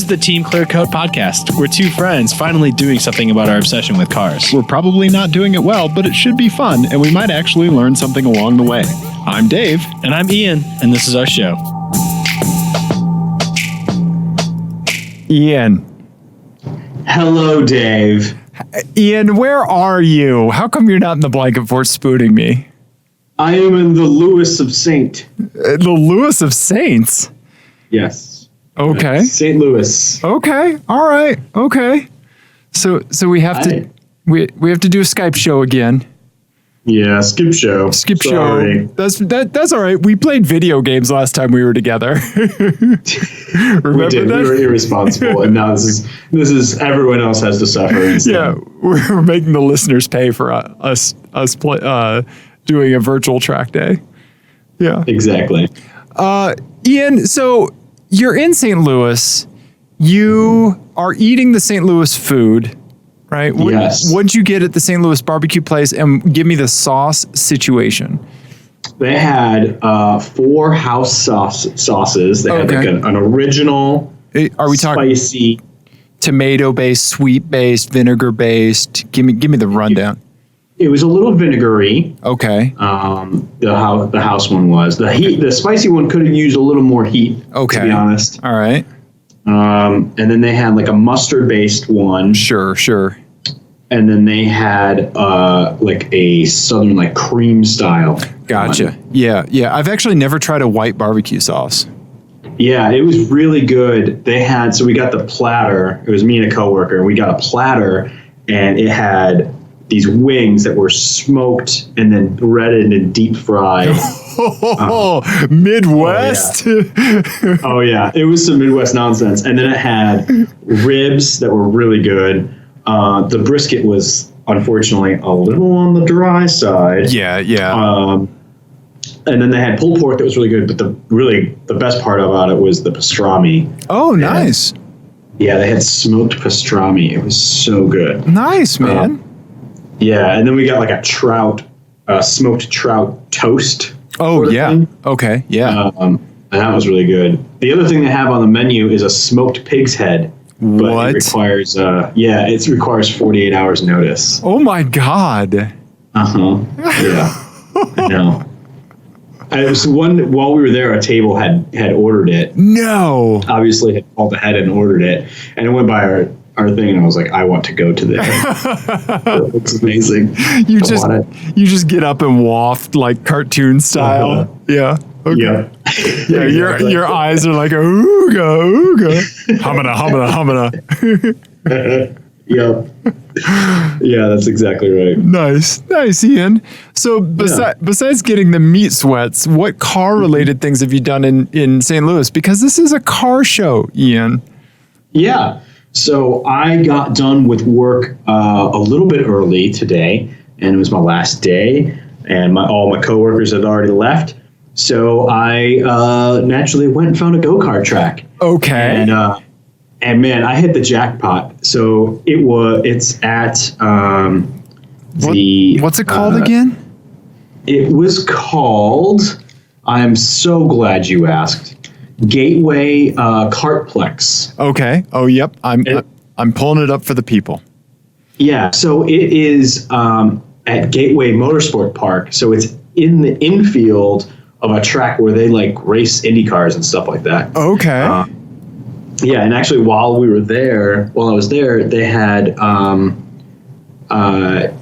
is the TeamClearCoat podcast. We're two friends finally doing something about our obsession with cars. We're probably not doing it well, but it should be fun, and we might actually learn something along the way. I'm Dave. And I'm Ian, and this is our show. Ian. Hello, Dave. Ian, where are you? How come you're not in the blanket fort spooning me? I am in the Lewis of Saint. The Lewis of Saints? Yes. Okay. St. Louis. Okay. All right. Okay. So we have to we have to do a Skype show again. Yeah, skip show. Sorry. That's all right. We played video games last time we were together. Remember we did. that? We were irresponsible, and now this is everyone else has to suffer. Instead. Yeah, we're making the listeners pay for us doing a virtual track day. Yeah, exactly. Ian, so you're in St. Louis. You are eating the St. Louis food, right? Yes. What'd you get at the St. Louis barbecue place? And give me the sauce situation. They had 4 house sauces. They had like an original. Are we talking spicy, tomato-based, sweet-based, vinegar-based? Give me the rundown. It was a little vinegary. Okay. The house one was the spicy one could have used a little more heat. Okay. To be honest. All right. And then they had like a mustard-based one. Sure. And then they had like a southern like cream style. Gotcha. one. Yeah. I've actually never tried a white barbecue sauce. Yeah, it was really good. So we got the platter. It was me and a coworker. And we got a platter, and it had these wings that were smoked and then breaded and deep fried. Midwest. Oh yeah, it was some Midwest nonsense. And then it had ribs that were really good. The brisket was unfortunately a little on the dry side. Yeah. And then they had pulled pork that was really good, but the best part about it was the pastrami. Oh, nice. Yeah, they had smoked pastrami. It was so good. Nice, man. Yeah, and then we got like a smoked trout toast. Oh, yeah. Okay, yeah. And that was really good. The other thing they have on the menu is a smoked pig's head. But what? It requires, it requires 48 hours notice. Oh, my God. Uh-huh. Yeah. I know. It was while we were there, a table had ordered it. No. Obviously, had called ahead and ordered it. And it went by our thing, and I was like, I want to go to this. It's amazing. You just get up and waft like cartoon style. Uh-huh. Yeah. Okay. Yeah. Yeah, your eyes are like ooga. Humana. Yep. Yeah, that's exactly right. Nice, Ian. So besides getting the meat sweats, what car-related things have you done in St. Louis? Because this is a car show, Ian. Yeah. So I got done with work a little bit early today, and it was my last day, and all my coworkers had already left. So I naturally went and found a go-kart track. Okay. And man, I hit the jackpot. So it's at what's it called again? It was called, I'm so glad you asked, Gateway Kartplex. Okay. Oh, yep. I'm pulling it up for the people. Yeah. So it is at Gateway Motorsport Park. So it's in the infield of a track where they like race Indy cars and stuff like that. Okay. Yeah, and actually, while I was there, they had some an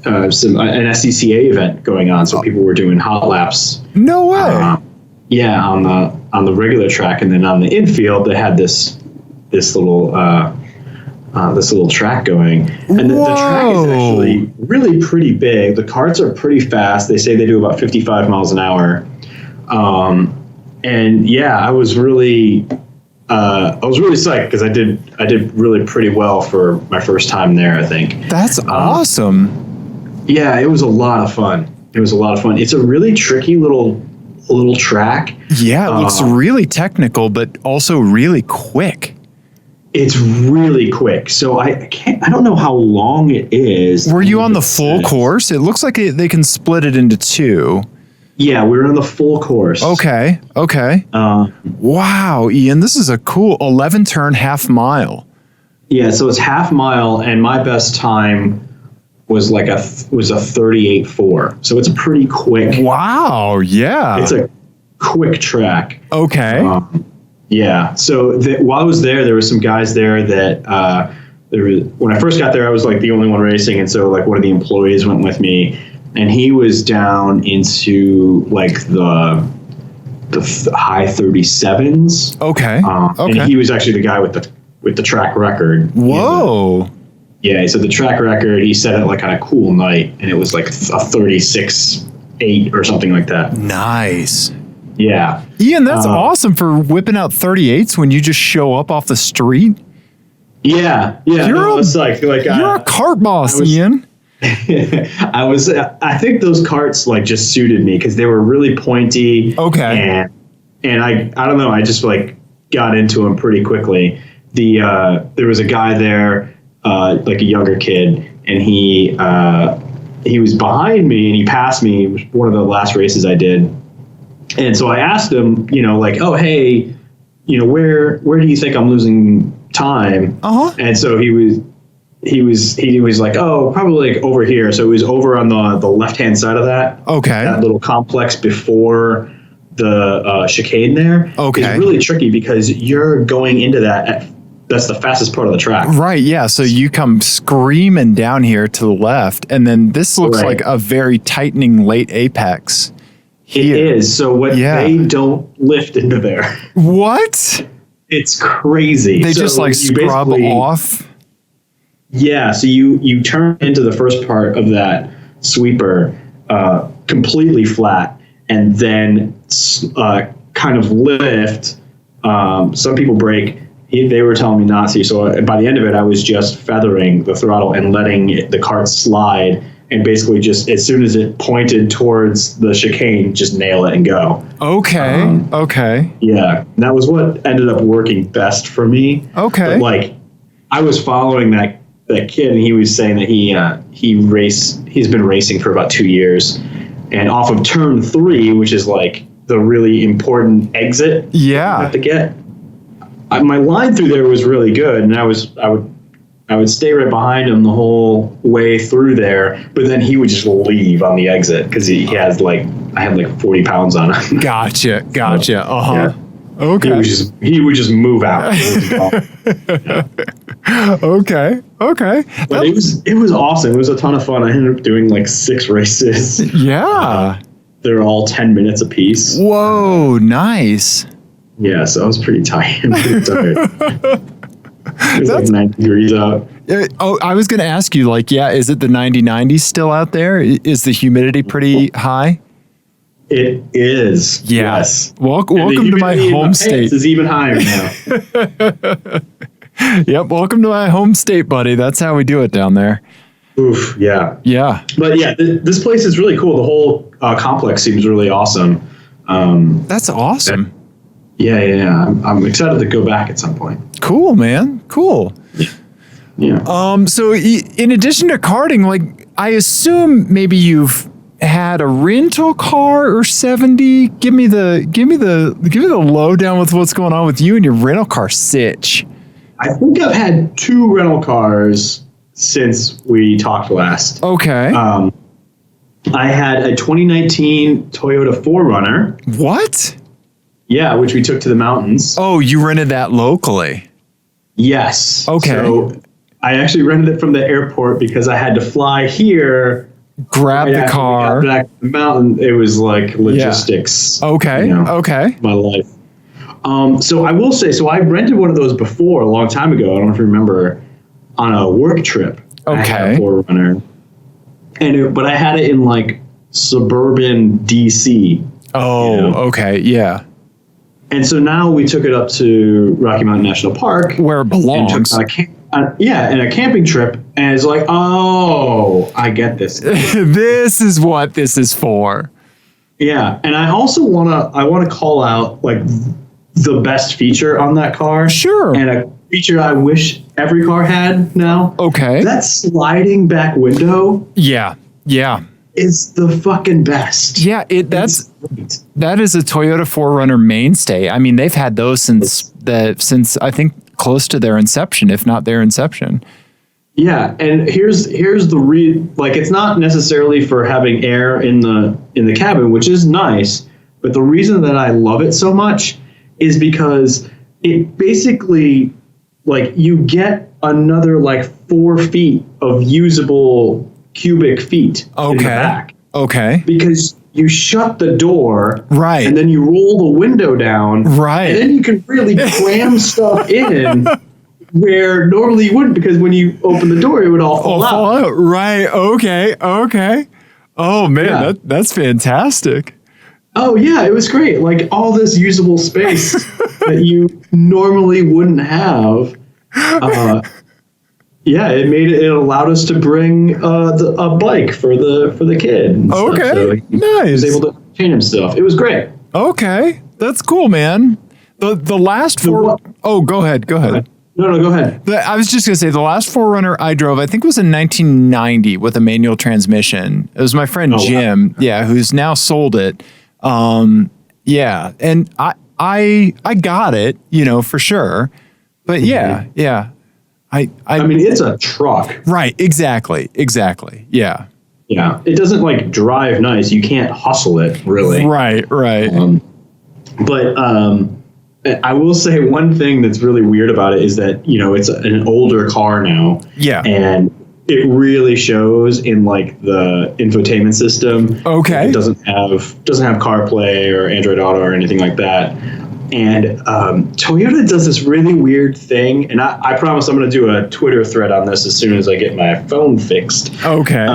SCCA event going on, so people were doing hot laps. No way. Yeah, on the regular track, and then on the infield, they had this little track going, and the track is actually really pretty big. The karts are pretty fast. They say they do about 55 miles an hour. And yeah, I was really psyched because I did really pretty well for my first time there, I think. That's awesome. Yeah, it was a lot of fun. It's a really tricky little track. Yeah, it looks really technical, but also really quick. It's really quick. So I don't know how long it is. Were you on the full course? It looks like they can split it into two. Yeah, we were on the full course. Okay. Wow, Ian, this is a cool 11 turn half mile. Yeah, so it's half mile, and my best time was a 38.4. So it's pretty quick. Wow, yeah. It's a quick track. Okay. Yeah. So while I was there were some guys there that when I first got there, I was like the only one racing, and so like one of the employees went with me, and he was down into like the high 37s. Okay. And he was actually the guy with the track record. Whoa. Yeah. So the track record, he set it like on a cool night, and it was like a 36.8 or something like that. Nice. Yeah. Ian, that's awesome for whipping out 38s when you just show up off the street. Yeah. You're a cart boss, Ian. I think those carts like just suited me because they were really pointy. Okay. And I don't know, I just like got into them pretty quickly. There was a guy there, like a younger kid, and he was behind me and he passed me. It was one of the last races I did. And so I asked him, like, oh, hey, where do you think I'm losing time? And so he was like, oh, probably like over here. So it was over on the left-hand side of that. Okay. That little complex before the chicane there. Okay. It's really tricky because you're going into that's the fastest part of the track. Right, yeah. So you come screaming down here to the left, and then this looks like a very tightening late apex. Here. It is. So they don't lift into there. What? It's crazy. They just like scrub off. Yeah. So you turn into the first part of that sweeper completely flat, and then kind of lift. Some people brake. They were telling me not to. So by the end of it, I was just feathering the throttle and letting the cart slide. And basically just as soon as it pointed towards the chicane, just nail it and go. Okay. Okay. Yeah. And that was what ended up working best for me. Okay. But like I was following that kid, and he was saying that he's been racing for about 2 years, and off of turn 3, which is like the really important exit you have to get. My line through there was really good, and I would stay right behind him the whole way through there, but then he would just leave on the exit because I had like 40 pounds on him. Gotcha. Yeah. Okay. He would just move out. Okay. But it was awesome. It was a ton of fun. I ended up doing like 6 races. Yeah. They're all 10 minutes apiece. Whoa, nice. Yeah, so I was pretty tired. It was like 90 degrees out. I was going to ask you, like, is it the 90-90 still out there? Is the humidity pretty high? It is. Yeah. Yes. Welcome to my home state. It's even higher now. Yep. Welcome to my home state, buddy. That's how we do it down there. Oof. Yeah. Yeah. But yeah, this place is really cool. The whole complex seems really awesome. That's awesome. Yeah. I'm excited to go back at some point. Cool, man. Cool. Yeah. So in addition to karting, like I assume maybe you've had a rental car or 70. Give me the lowdown with what's going on with you and your rental car sitch. I think I've had 2 rental cars since we talked last. Okay. I had a 2019 Toyota 4Runner. What? Yeah, which we took to the mountains. Oh, you rented that locally? Yes. Okay. So I actually rented it from the airport because I had to fly here. Grab the car. Back to the mountain. It was like logistics. Yeah. Okay. Okay. My life. So I will say, I rented one of those before a long time ago. I don't know if you remember, on a work trip. Okay. I had a 4Runner. But I had it in like suburban DC. Oh, okay. Yeah. And so now we took it up to Rocky Mountain National Park. Where it belongs. And a camping trip. And it's like, oh, I get this. This is what this is for. Yeah. And I also want to call out like the best feature on that car. Sure. And a feature I wish every car had now. Okay. That sliding back window. Yeah. is the fucking best. Yeah, that is a Toyota 4Runner mainstay. I mean, they've had those since I think close to their inception, if not their inception. Yeah, and here's like, it's not necessarily for having air in the cabin, which is nice, but the reason that I love it so much is because it basically, like, you get another like 4 feet of usable cubic feet in the back. Okay. Because you shut the door, right, and then you roll the window down, right, and then you can really cram stuff in where normally you wouldn't, because when you open the door, it would all fall out. Right. Okay. Oh man, Yeah. that's fantastic. Oh yeah, it was great. Like, all this usable space that you normally wouldn't have. Yeah, it allowed us to bring a bike for the kid. And okay, stuff. So nice. He was able to chain himself. It was great. Okay, that's cool, man. The last four. Oh, go ahead. No, go ahead. I was just gonna say the last 4Runner I drove, I think, was in 1990 with a manual transmission. It was my friend Jim, wow. yeah, who's now sold it. Yeah, and I got it, for sure. But yeah. I mean, it's a truck. Right, exactly. Yeah. Yeah, it doesn't like drive nice. You can't hustle it, really. Right. But I will say one thing that's really weird about it is that, it's an older car now. Yeah. And it really shows in like the infotainment system. Okay. It doesn't have CarPlay or Android Auto or anything like that. And Toyota does this really weird thing, and I promise I'm going to do a Twitter thread on this as soon as I get my phone fixed. Okay.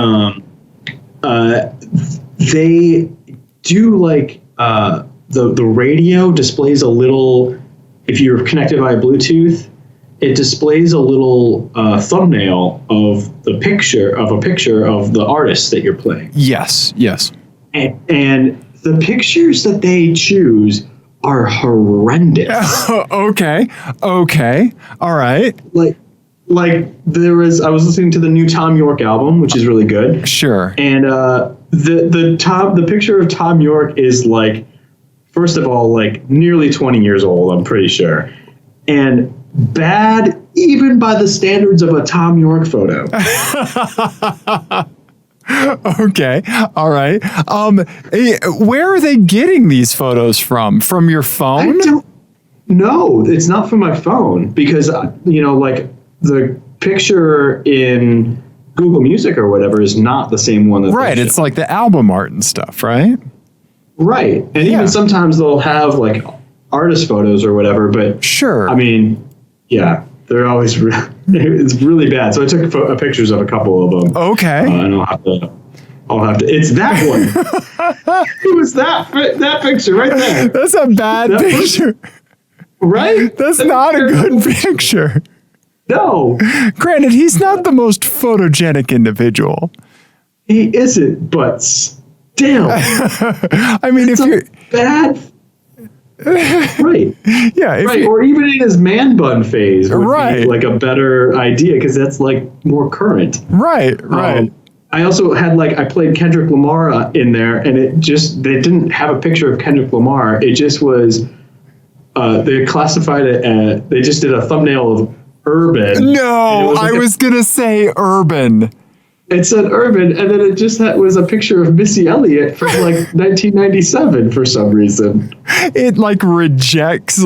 They do like the radio displays a little, if you're connected by Bluetooth, it displays a little thumbnail of a picture of the artist that you're playing. Yes. And the pictures that they choose are horrendous. Okay. All right. Like I was listening to the new Tom York album, which is really good. Sure. And the picture of Tom York is like, first of all, like nearly 20 years old, I'm pretty sure. And bad even by the standards of a Tom York photo. Okay. All right. Where are they getting these photos from? From your phone? No, it's not from my phone, because, like the picture in Google Music or whatever is not the same one. Right. It's like the album art and stuff, right? Right. And even sometimes they'll have like artist photos or whatever, but sure. I mean, yeah, they're always it's really bad. So I took pictures of a couple of them. Okay. And I'll have to. It's that one. It was that picture right there. That's a bad picture. Right? That's not a good picture. No. Granted, he's not the most photogenic individual. He isn't, but still. I mean, it's if you're bad. Right. Yeah. Right. Or even in his man bun phase would right. be like a better idea, because that's like more current. Right. I also had I played Kendrick Lamar in there, and they didn't have a picture of Kendrick Lamar. It just was, they classified it, they just did a thumbnail of urban. No, I was going to say urban. It said urban, and then it just was a picture of Missy Elliott from 1997 for some reason. It rejects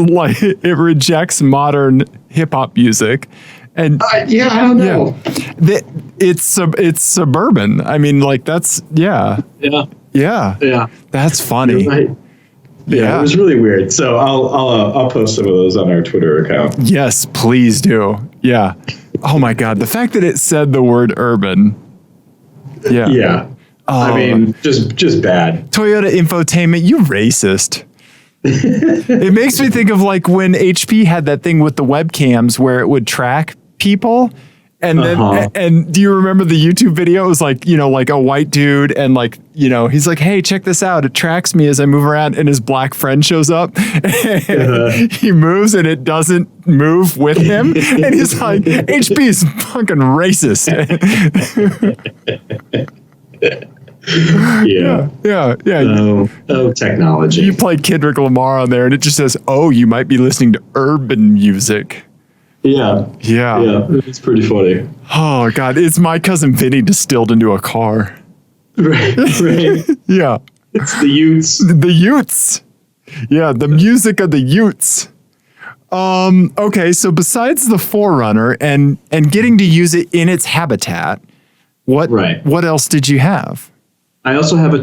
modern hip hop music. And I don't know. Yeah. It's suburban. I mean, that's Yeah. That's funny. Right. Yeah, it was really weird. So I'll post some of those on our Twitter account. Yes, please do. Yeah. Oh my God, the fact that it said the word urban. Yeah. Yeah. I mean, just bad. Toyota infotainment, you racist. It makes me think of when HP had that thing with the webcams where it would track people. And then, and do you remember the YouTube video? It was like a white dude, and he's like, hey, check this out. It tracks me as I move around, and his black friend shows up. And he moves, and it doesn't move with him. And he's like, HP is fucking racist. Yeah. Yeah. Technology. You play Kendrick Lamar on there and it just says, oh, you might be listening to urban music. Yeah. It's pretty funny. Oh, God. It's My Cousin Vinny distilled into a car. Right. Yeah. It's the Utes. The Utes. Yeah, the music of the Utes. Okay, so besides the 4Runner and getting to use it in its habitat, what else did you have? I also have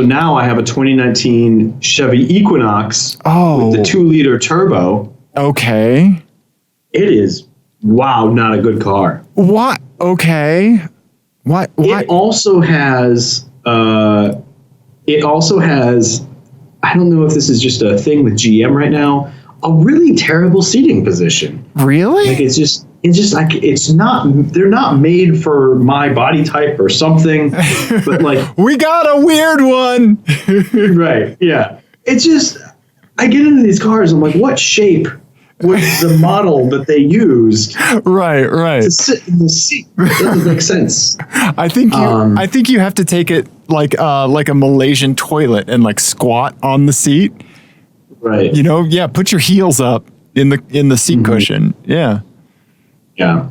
now I have a 2019 Chevy Equinox with the 2-liter turbo. Okay. It is not a good car. What? Okay. What? It also has I don't know if this is just a thing with GM right now, a really terrible seating position. Really? Like it's just like they're not made for my body type or something. But like we got a weird one. Right. Yeah. It's just I get into these cars, I'm like, what shape was the model that they used? Right. To sit in the seat. It doesn't make sense. I think you have to take it like a Malaysian toilet and like squat on the seat. Right. Put your heels up in the seat cushion. Yeah. Yeah.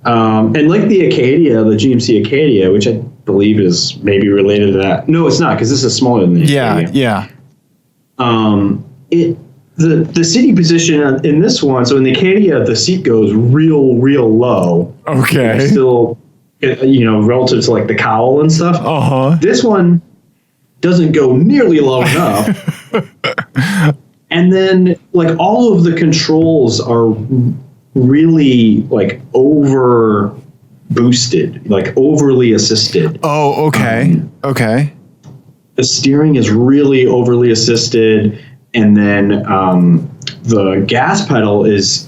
And like the Acadia, the GMC Acadia, which I believe is maybe related to that. No, it's not, because this is smaller than the Acadia. Yeah. The seating position in this one, so in the Acadia, the seat goes real low. Okay. Still, relative to like the cowl and stuff. Uh-huh. This one doesn't go nearly low enough. And then like all of the controls are really like over boosted, like overly assisted. Oh, okay. Okay. The steering is really overly assisted. And then the gas pedal is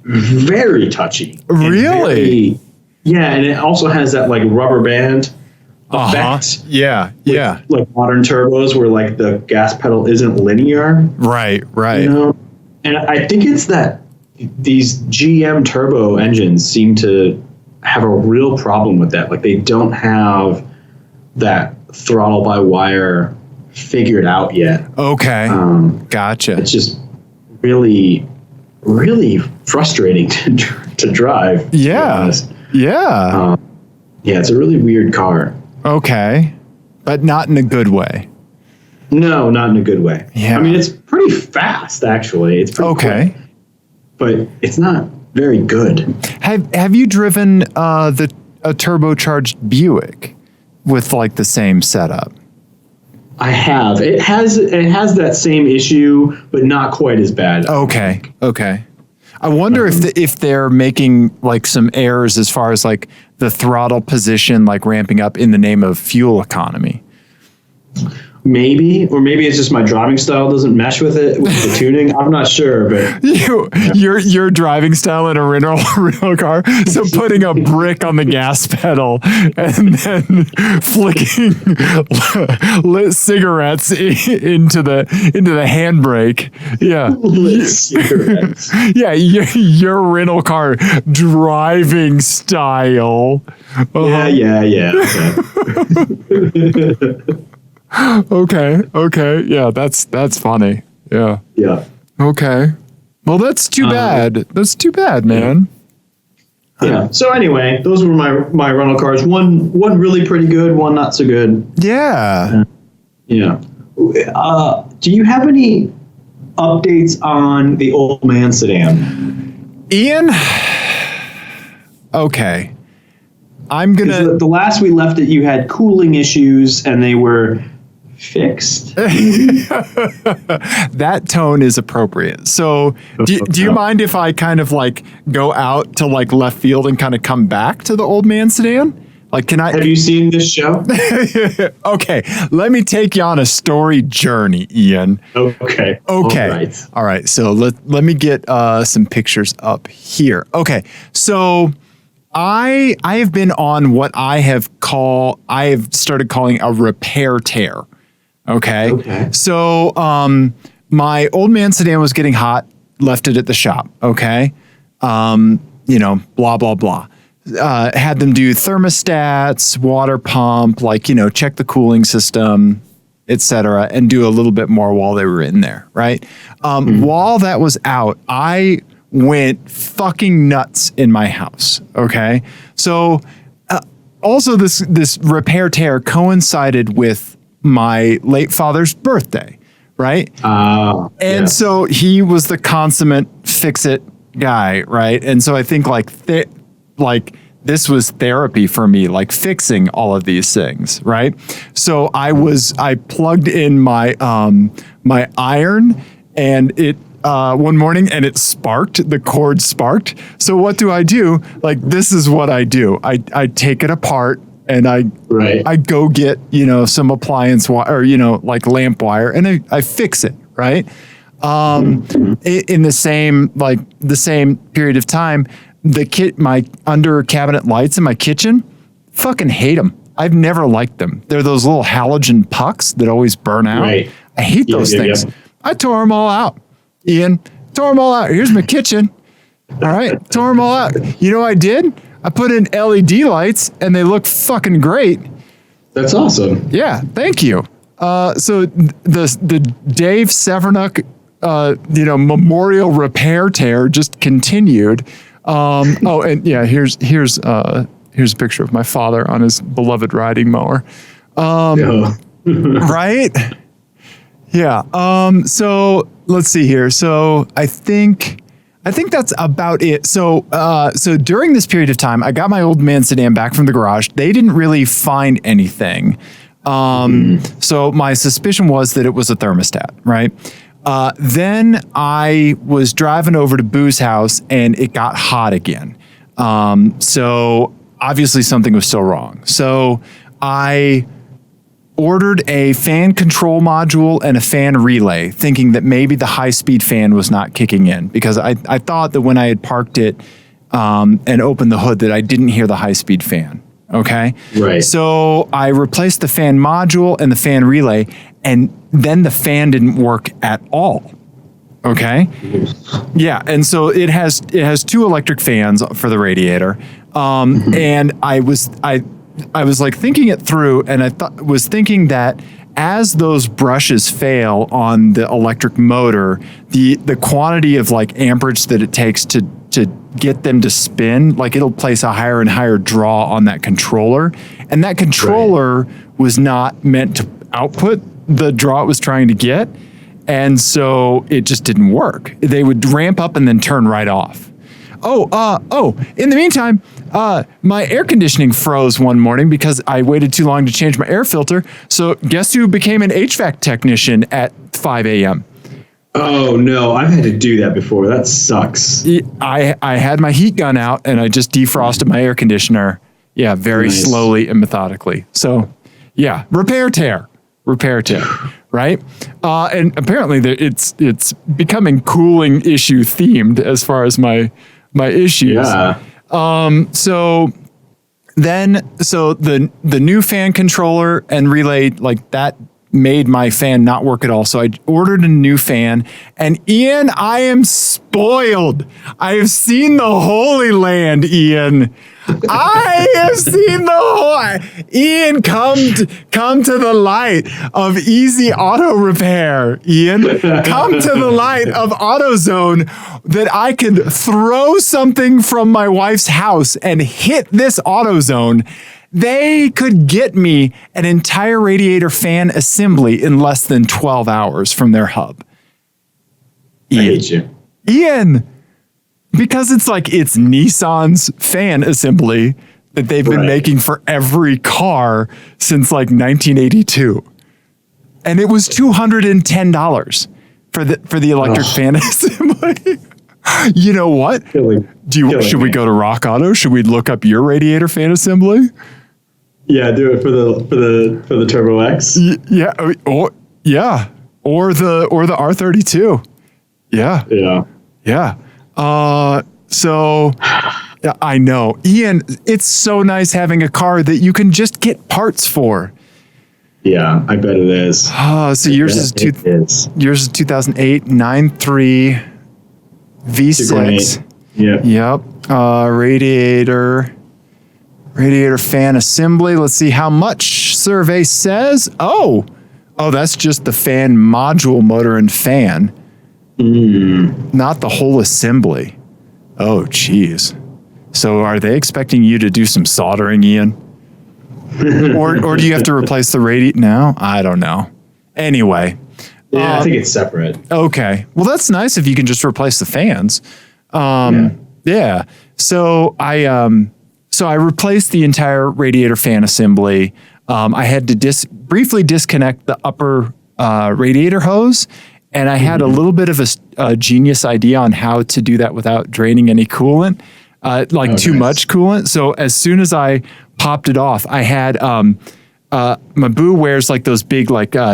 very touchy. Really? And it also has that like rubber band effect. Yeah. Like modern turbos where like the gas pedal isn't linear. Right. And I think it's that these GM turbo engines seem to have a real problem with that. Like they don't have that throttle by wire figured out yet. Okay. Gotcha. It's just really frustrating to drive. Yeah. Yeah. It's a really weird car. Okay. But not in a good way. No, not in a good way. Yeah. I mean, it's pretty fast, actually. It's pretty quick, but it's not very good. Have you driven a turbocharged Buick with like the same setup? I have. It has that same issue, but not quite as bad. Okay. I wonder if they're making like some errors as far as like the throttle position, like ramping up in the name of fuel economy. Maybe, or maybe it's just my driving style doesn't mesh with it, with the tuning. I'm not sure, but your driving style in a rental car. So putting a brick on the gas pedal and then flicking lit cigarettes into the handbrake. Yeah, lit cigarettes. Yeah, your rental car driving style. Yeah. Okay. Yeah, that's funny. Yeah. Okay. Well, that's too bad. That's too bad, man. Yeah. So anyway, those were my rental cars. One really pretty good, one not so good. Yeah. Yeah. Do you have any updates on the old man sedan? Ian? Okay. I'm gonna. The last we left it, you had cooling issues, and they were fixed. That tone is appropriate. So, do you mind if I kind of like go out to like left field and kind of come back to the old man sedan? Like, can I? Have you seen this show? Okay, let me take you on a story journey, Ian. Okay. All right. So let me get some pictures up here. Okay. So I have been on what I have started calling a repair tear. Okay. So my old man sedan was getting hot, left it at the shop. Okay. Blah, blah, blah. had them do thermostats, water pump, like, check the cooling system, etc., and do a little bit more while they were in there, right? While that was out, I went fucking nuts in my house. Okay, so also this repair tear coincided with my late father's birthday, right? And so he was the consummate fix-it guy, right? And so I think this was therapy for me, like fixing all of these things, right? So I plugged in my my iron, and it one morning, and it sparked. The cord sparked. So what do? Like, this is what I do. I take it apart, and I go get some appliance wire, or like lamp wire, and I fix it, right? In the same period of time, my under cabinet lights in my kitchen, fucking hate them. I've never liked them. They're those little halogen pucks that always burn out. Right. I hate those things. Yeah. I tore them all out. Ian, tore them all out. Here's my kitchen. All right, tore them all out. You know what I did? I put in LED lights, and they look fucking great. That's awesome. Yeah, thank you. So the Dave Severnuk, memorial repair tear just continued. And yeah, here's a picture of my father on his beloved riding mower. Right? Yeah. So let's see here. So I think that's about it. So during this period of time, I got my old man sedan back from the garage. They didn't really find anything. So my suspicion was that it was a thermostat, right? Then I was driving over to Boo's house, and it got hot again. So obviously something was still wrong. So I ordered a fan control module and a fan relay, thinking that maybe the high-speed fan was not kicking in, because I thought that when I had parked it and opened the hood that I didn't hear the high-speed fan. Okay. Right. So I replaced the fan module and the fan relay, and then the fan didn't work at all. Okay. Yeah. And so it has two electric fans for the radiator. And I was like thinking it through, and I was thinking that as those brushes fail on the electric motor, the quantity of like amperage that it takes to get them to spin, like it'll place a higher and higher draw on that controller. And that controller was not meant to output the draw it was trying to get. And so it just didn't work. They would ramp up and then turn right off. In the meantime, my air conditioning froze one morning because I waited too long to change my air filter. So guess who became an HVAC technician at 5 a.m.? Oh no, I've had to do that before. That sucks. I had my heat gun out, and I just defrosted my air conditioner. Yeah, very slowly and methodically. So yeah, repair tear, right? And apparently it's becoming cooling issue themed as far as my issues. Yeah. So the new fan controller and relay, like that, made my fan not work at all. So I ordered a new fan, and Ian, I am spoiled. I have seen the Holy Land, Ian. I have seen the whole. Ian, come to the light of easy auto repair. Ian, come to the light of AutoZone, that I can throw something from my wife's house and hit this AutoZone. They could get me an entire radiator fan assembly in less than 12 hours from their hub. Ian. I hate you. Ian, because it's Nissan's fan assembly that they've been making for every car since like 1982. And it was $210 for the electric fan assembly. You know what? Should we go to Rock Auto? Should we look up your radiator fan assembly? Yeah, do it for the Turbo X. Yeah, or the R32. Yeah. So yeah, I know, Ian. It's so nice having a car that you can just get parts for. Yeah, I bet it is. So yours is 2008 9.3 V6. Yeah. Yep. Radiator Radiator fan assembly. Let's see how much survey says. Oh, that's just the fan module, motor, and fan. Not the whole assembly. Oh, geez. So are they expecting you to do some soldering, Ian? or do you have to replace the radiator? No, I don't know. Anyway. Yeah, I think it's separate. Okay. Well, that's nice if you can just replace the fans. Yeah. So I replaced the entire radiator fan assembly. I had to briefly disconnect the upper radiator hose, and I had a little bit of a genius idea on how to do that without draining any coolant, too much coolant. So as soon as I popped it off, I had my boo wears like those big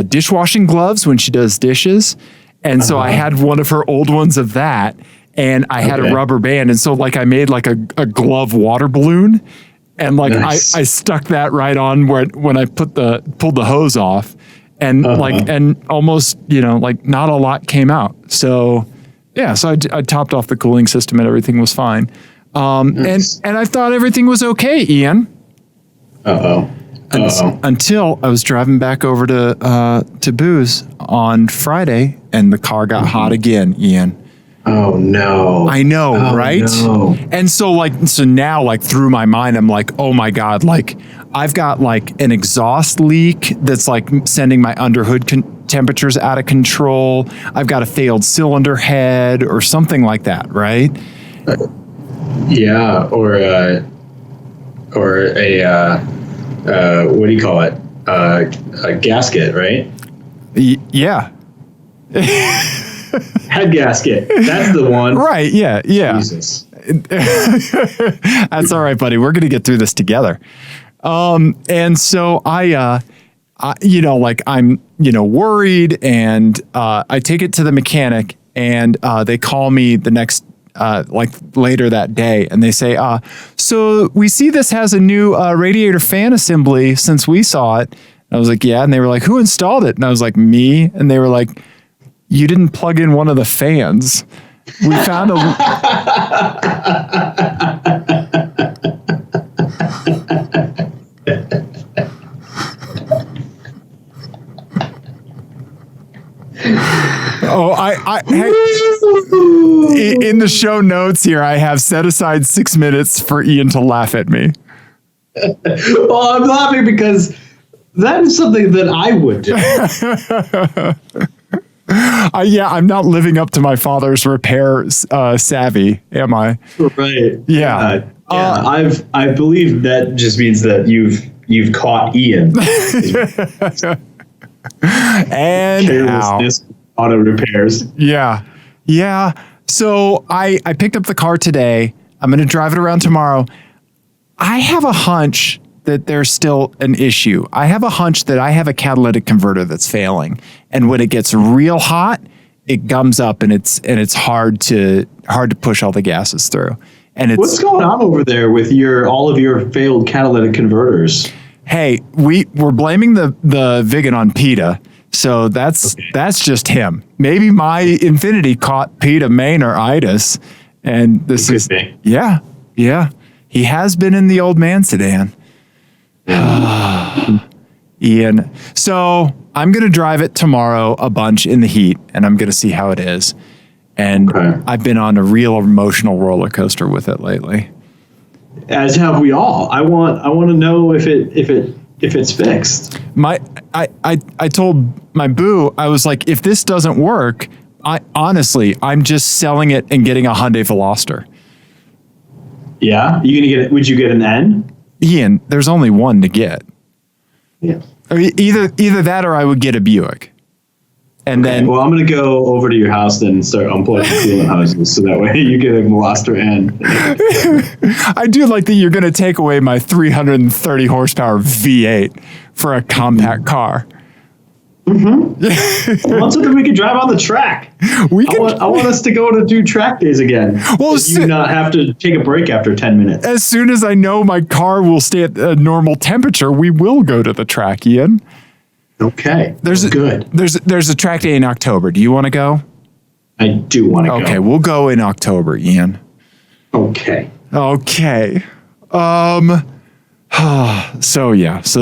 dishwashing gloves when she does dishes, and so I had one of her old ones of that. And I had a rubber band. And so I made a glove water balloon, and nice. I stuck that right on when I pulled the hose off, and and almost, not a lot came out. So yeah, so I topped off the cooling system and everything was fine. Nice. and I thought everything was okay, Ian. Until I was driving back over to Boo's on Friday, and the car got hot again, Ian. Oh no. I know, right? No. And so now through my mind, I'm like, oh my God, I've got an exhaust leak that's sending my underhood temperatures out of control. I've got a failed cylinder head or something like that, right? Yeah, or a what do you call it? A gasket, right? Yeah. Head gasket. That's the one. Right. Yeah. Jesus. That's all right, buddy. We're going to get through this together. And so I'm, worried, and I take it to the mechanic, and they call me the next, later that day, and they say, so we see this has a new radiator fan assembly since we saw it. And I was like, yeah. And they were like, who installed it? And I was like, me. And they were like, you didn't plug in one of the fans. We found a... in the show notes here, I have set aside 6 minutes for Ian to laugh at me. Well, I'm laughing because that is something that I would do. I'm not living up to my father's repair savvy, am I? Right. Yeah. I believe that just means that you've caught Ian. And carelessness auto repairs. Yeah. Yeah. So I picked up the car today. I'm going to drive it around tomorrow. I have a hunch that there's still an issue. I have a hunch that I have a catalytic converter that's failing, and when it gets real hot, it gums up, and it's hard to push all the gases through. And what's going on over there with all of your failed catalytic converters? Hey, we're blaming the Vigan on PETA, so that's just him. Maybe my Infinity caught PETA Maynard-itis, and this is yeah. He has been in the old man sedan. Ian. So I'm going to drive it tomorrow a bunch in the heat, and I'm going to see how it is. And I've been on a real emotional roller coaster with it lately. As have we all. I want to know if it's fixed. I told my boo, I was like, if this doesn't work, I'm just selling it and getting a Hyundai Veloster. Yeah, would you get an N? Ian, there's only one to get. Yeah. Or either that, or I would get a Buick. And then, well, I'm going to go over to your house then and start unplugging coolant hoses, so that way you get a Veloster N. I do like that you're going to take away my 330 horsepower V8 for a compact car. Mm-hmm. I want something we can drive on the track. I want us to go to do track days again. Well, you not have to take a break after 10 minutes. As soon as I know my car will stay at a normal temperature, we will go to the track, Ian. Okay. There's a track day in October. Do you want to go? I do want to go. Okay, we'll go in October, Ian. Okay. So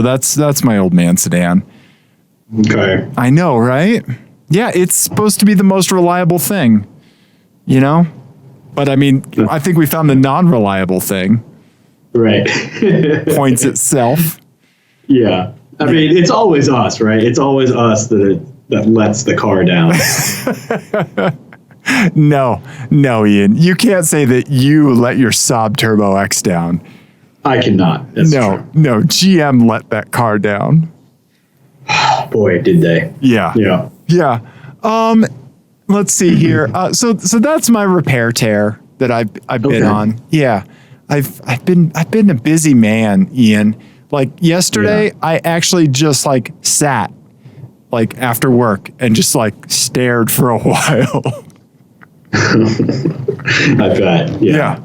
that's my old man sedan. Okay. I know, right? Yeah, it's supposed to be the most reliable thing, But I mean, I think we found the non-reliable thing. Right. Points itself. Yeah. I mean, it's always us, right? It's always us that lets the car down. No, Ian. You can't say that you let your Saab Turbo X down. I cannot. That's true. No. GM let that car down. Boy, did they. Yeah. Yeah. Let's see here. So that's my repair tear that I've been on. Yeah. I've been a busy man, Ian. Like yesterday, I actually just like sat like after work and just like stared for a while. I bet. Yeah.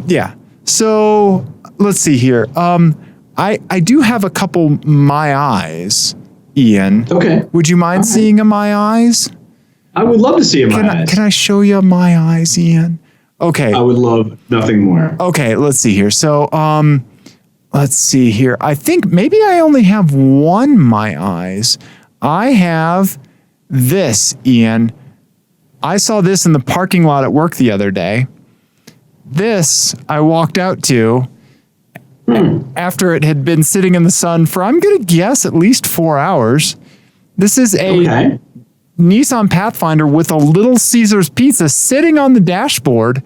Yeah. So let's see here. I do have a couple my eyes, Ian. Okay. Would you mind seeing a my eyes? I would love to see in my eyes. Can I show you my eyes, Ian? Okay. I would love nothing more. Okay, let's see here. So, let's see here. I think maybe I only have one my eyes. I have this, Ian. I saw this in the parking lot at work the other day. This I walked out to after it had been sitting in the sun for, I'm going to guess, at least 4 hours. This is a Nissan Pathfinder with a Little Caesars pizza sitting on the dashboard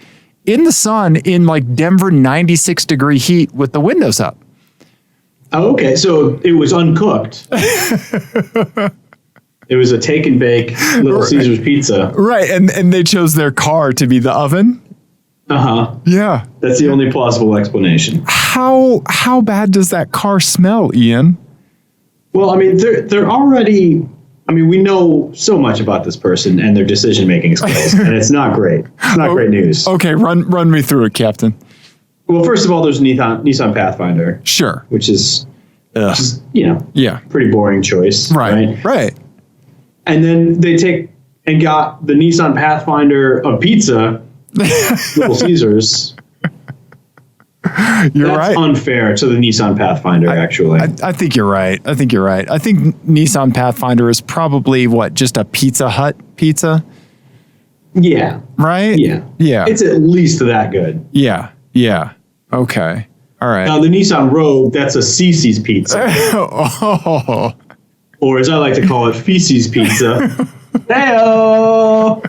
in the sun in like Denver 96 degree heat with the windows up. Oh, okay. So it was uncooked. It was a take and bake Little Caesars pizza. Right. And they chose their car to be the oven. Uh-huh. Yeah. That's the only plausible explanation. How bad does that car smell, Ian? Well, I mean, they're already, I mean, we know so much about this person and their decision-making skills, and it's not great. It's not great news. Okay, run me through it, Captain. Well, first of all, there's Nissan Pathfinder. Sure. Which is yeah, pretty boring choice. Right. And then they take and got the Nissan Pathfinder of pizza, Little Caesars. That's right. unfair to the Nissan Pathfinder, actually. I think you're right. I think Nissan Pathfinder is probably just a Pizza Hut pizza? Yeah. Right? Yeah. Yeah. It's at least that good. Yeah. Okay. All right. Now, the Nissan Rogue, that's a Cece's pizza. Oh. Or as I like to call it, feces pizza. Hey-o!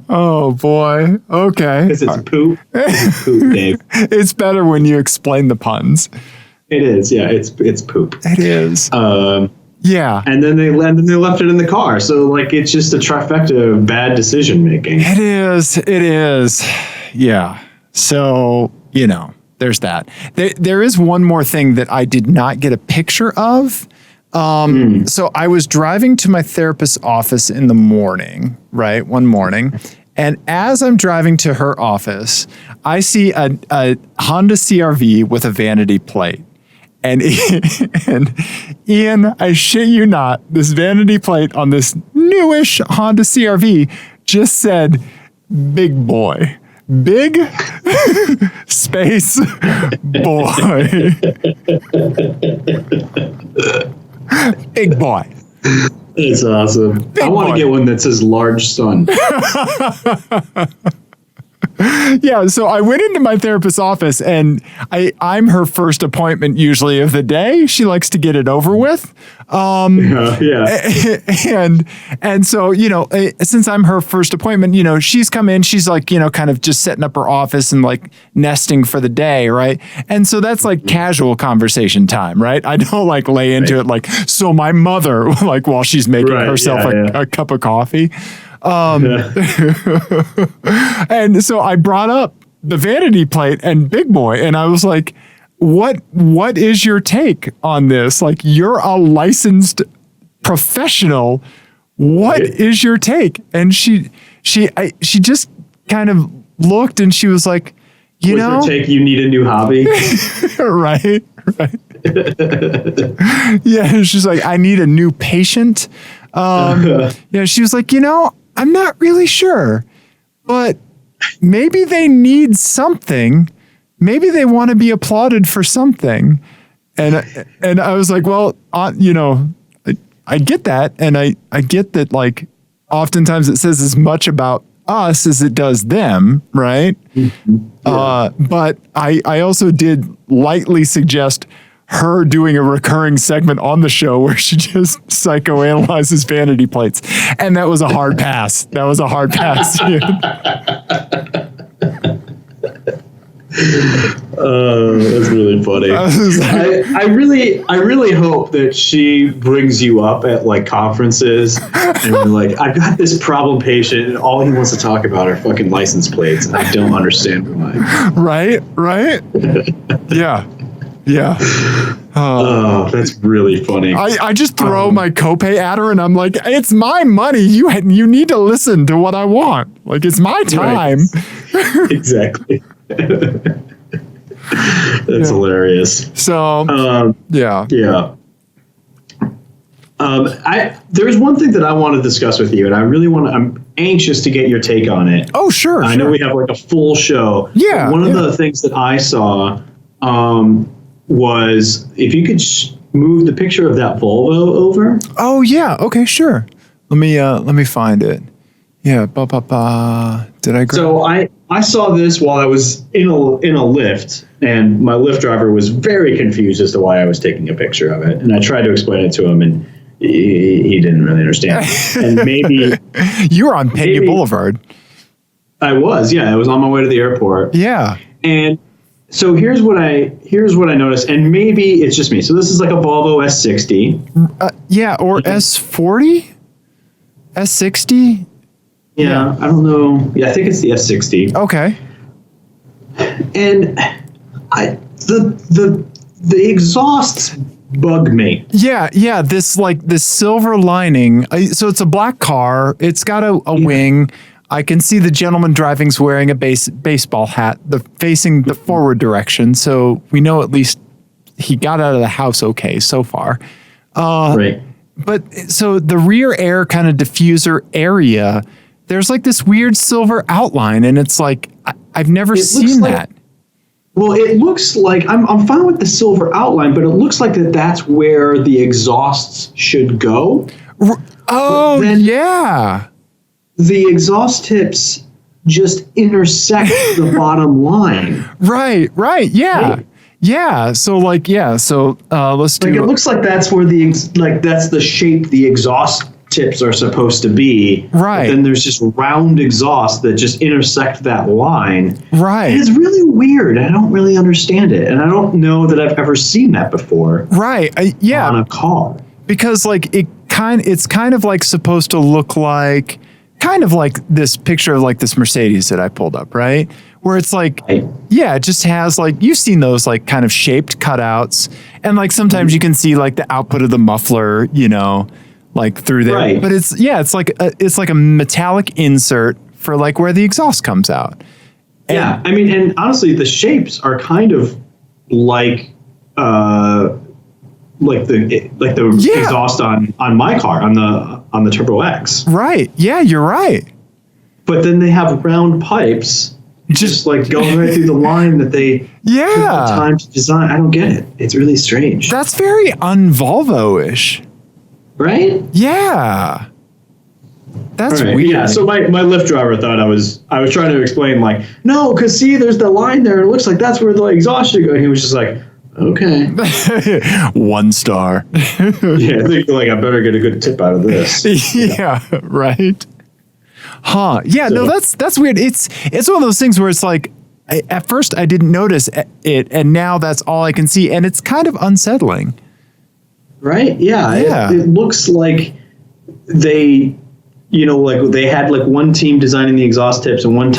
Oh, boy. Okay. Because it's poop. It's poop, Dave. It's better when you explain the puns. It is, yeah. It's poop. It is. Yeah. And then they left it in the car. So, like, it's just a trifecta of bad decision making. It is. Yeah. So, there's that. There is one more thing that I did not get a picture of. So I was driving to my therapist's office in the morning, right? One morning. And as I'm driving to her office, I see a Honda CRV with a vanity plate. And Ian, I shit you not, this vanity plate on this newish Honda CRV just said, "Big boy." Big space boy. Big boy. It's awesome. I want to get one that says large son. Yeah, so I went into my therapist's office and I'm her first appointment usually of the day. She likes to get it over with. Yeah. And so, since I'm her first appointment, she's come in, she's like, kind of just setting up her office and like nesting for the day, right? And so that's like casual conversation time, right? I don't like lay into it like, so my mother, like while she's making herself a cup of coffee. And so I brought up the vanity plate and Big Boy, and I was like, what is your take on this? Like, you're a licensed professional. What is your take? And she just kind of looked and she was like, Your take, you need a new hobby. right. Yeah. She's like, I need a new patient. She was like, I'm not really sure, but maybe they need something. Maybe they want to be applauded for something. And I was like, well, I get that. And I get that, like, oftentimes it says as much about us as it does them, right? Mm-hmm. Yeah. But I also did lightly suggest her doing a recurring segment on the show where she just psychoanalyzes vanity plates. And that was a hard pass. That's really funny. I really hope that she brings you up at like conferences and you're like, I've got this problem patient and all he wants to talk about are fucking license plates and I don't understand why. Right? Yeah. Oh, that's really funny. I just throw my copay at her and I'm like, it's my money. You need to listen to what I want. Like, it's my time. Right. Exactly. That's hilarious. So, yeah. There's one thing that I want to discuss with you, and I'm anxious to get your take on it. Oh, sure. I know we have like a full show. Yeah. One of the things that I saw was if you could move the picture of that Volvo over. Oh yeah. Okay, sure. Let me find it. Yeah. Did I grab? So I saw this while I was in a Lyft, and my Lyft driver was very confused as to why I was taking a picture of it, and I tried to explain it to him, and he didn't really understand. And maybe you were on Pena Boulevard. I was, yeah. I was on my way to the airport. Yeah. And so here's what I noticed, and maybe it's just me. So this is like a Volvo S60. Yeah, or S40, S60. Yeah, I don't know. Yeah, I think it's the S60. Okay. And the exhausts bug me. Yeah. This silver lining. So it's a black car. It's got a wing. I can see the gentleman driving's wearing a baseball hat, facing the forward direction. So we know at least he got out of the house okay so far. Right. But so the rear air kind of diffuser area, there's like this weird silver outline, and it's like I've never seen that. Well, it looks like I'm fine with the silver outline, but it looks like that's where the exhausts should go. Oh, yeah. The exhaust tips just intersect the bottom line. Right. Yeah. Right. Yeah. So let's do. It looks like that's where that's the shape the exhaust tips are supposed to be. Right. But then there's just round exhaust that just intersect that line. Right. And it's really weird. I don't really understand it, and I don't know that I've ever seen that before. Right. Yeah. On a car. Because it's kind of like supposed to look like. Kind of like this picture of like this Mercedes that I pulled up, right? Where it's like, yeah, it just has like, you've seen those like kind of shaped cutouts. And like sometimes you can see like the output of the muffler, like through there. Right. But it's like a metallic insert for like where the exhaust comes out. Yeah. I mean, and honestly, the shapes are kind of like the exhaust on my car, on the Turbo X. Right. Yeah, you're right. But then they have round pipes just like going right through the line that they took the time to design. I don't get it. It's really strange. That's very un-Volvo-ish. Right? Yeah. That's weird. Yeah, so my Lyft driver thought I was trying to explain like, no, because see, there's the line there. It looks like that's where the exhaust should go. And he was just like, okay. 1 star. Yeah, I think like I better get a good tip out of this. Yeah, right. Huh. Yeah, no, that's weird. It's one of those things where it's like at first I didn't notice it, and now that's all I can see, and it's kind of unsettling. Right? Yeah. It looks like they they had like one team designing the exhaust tips and one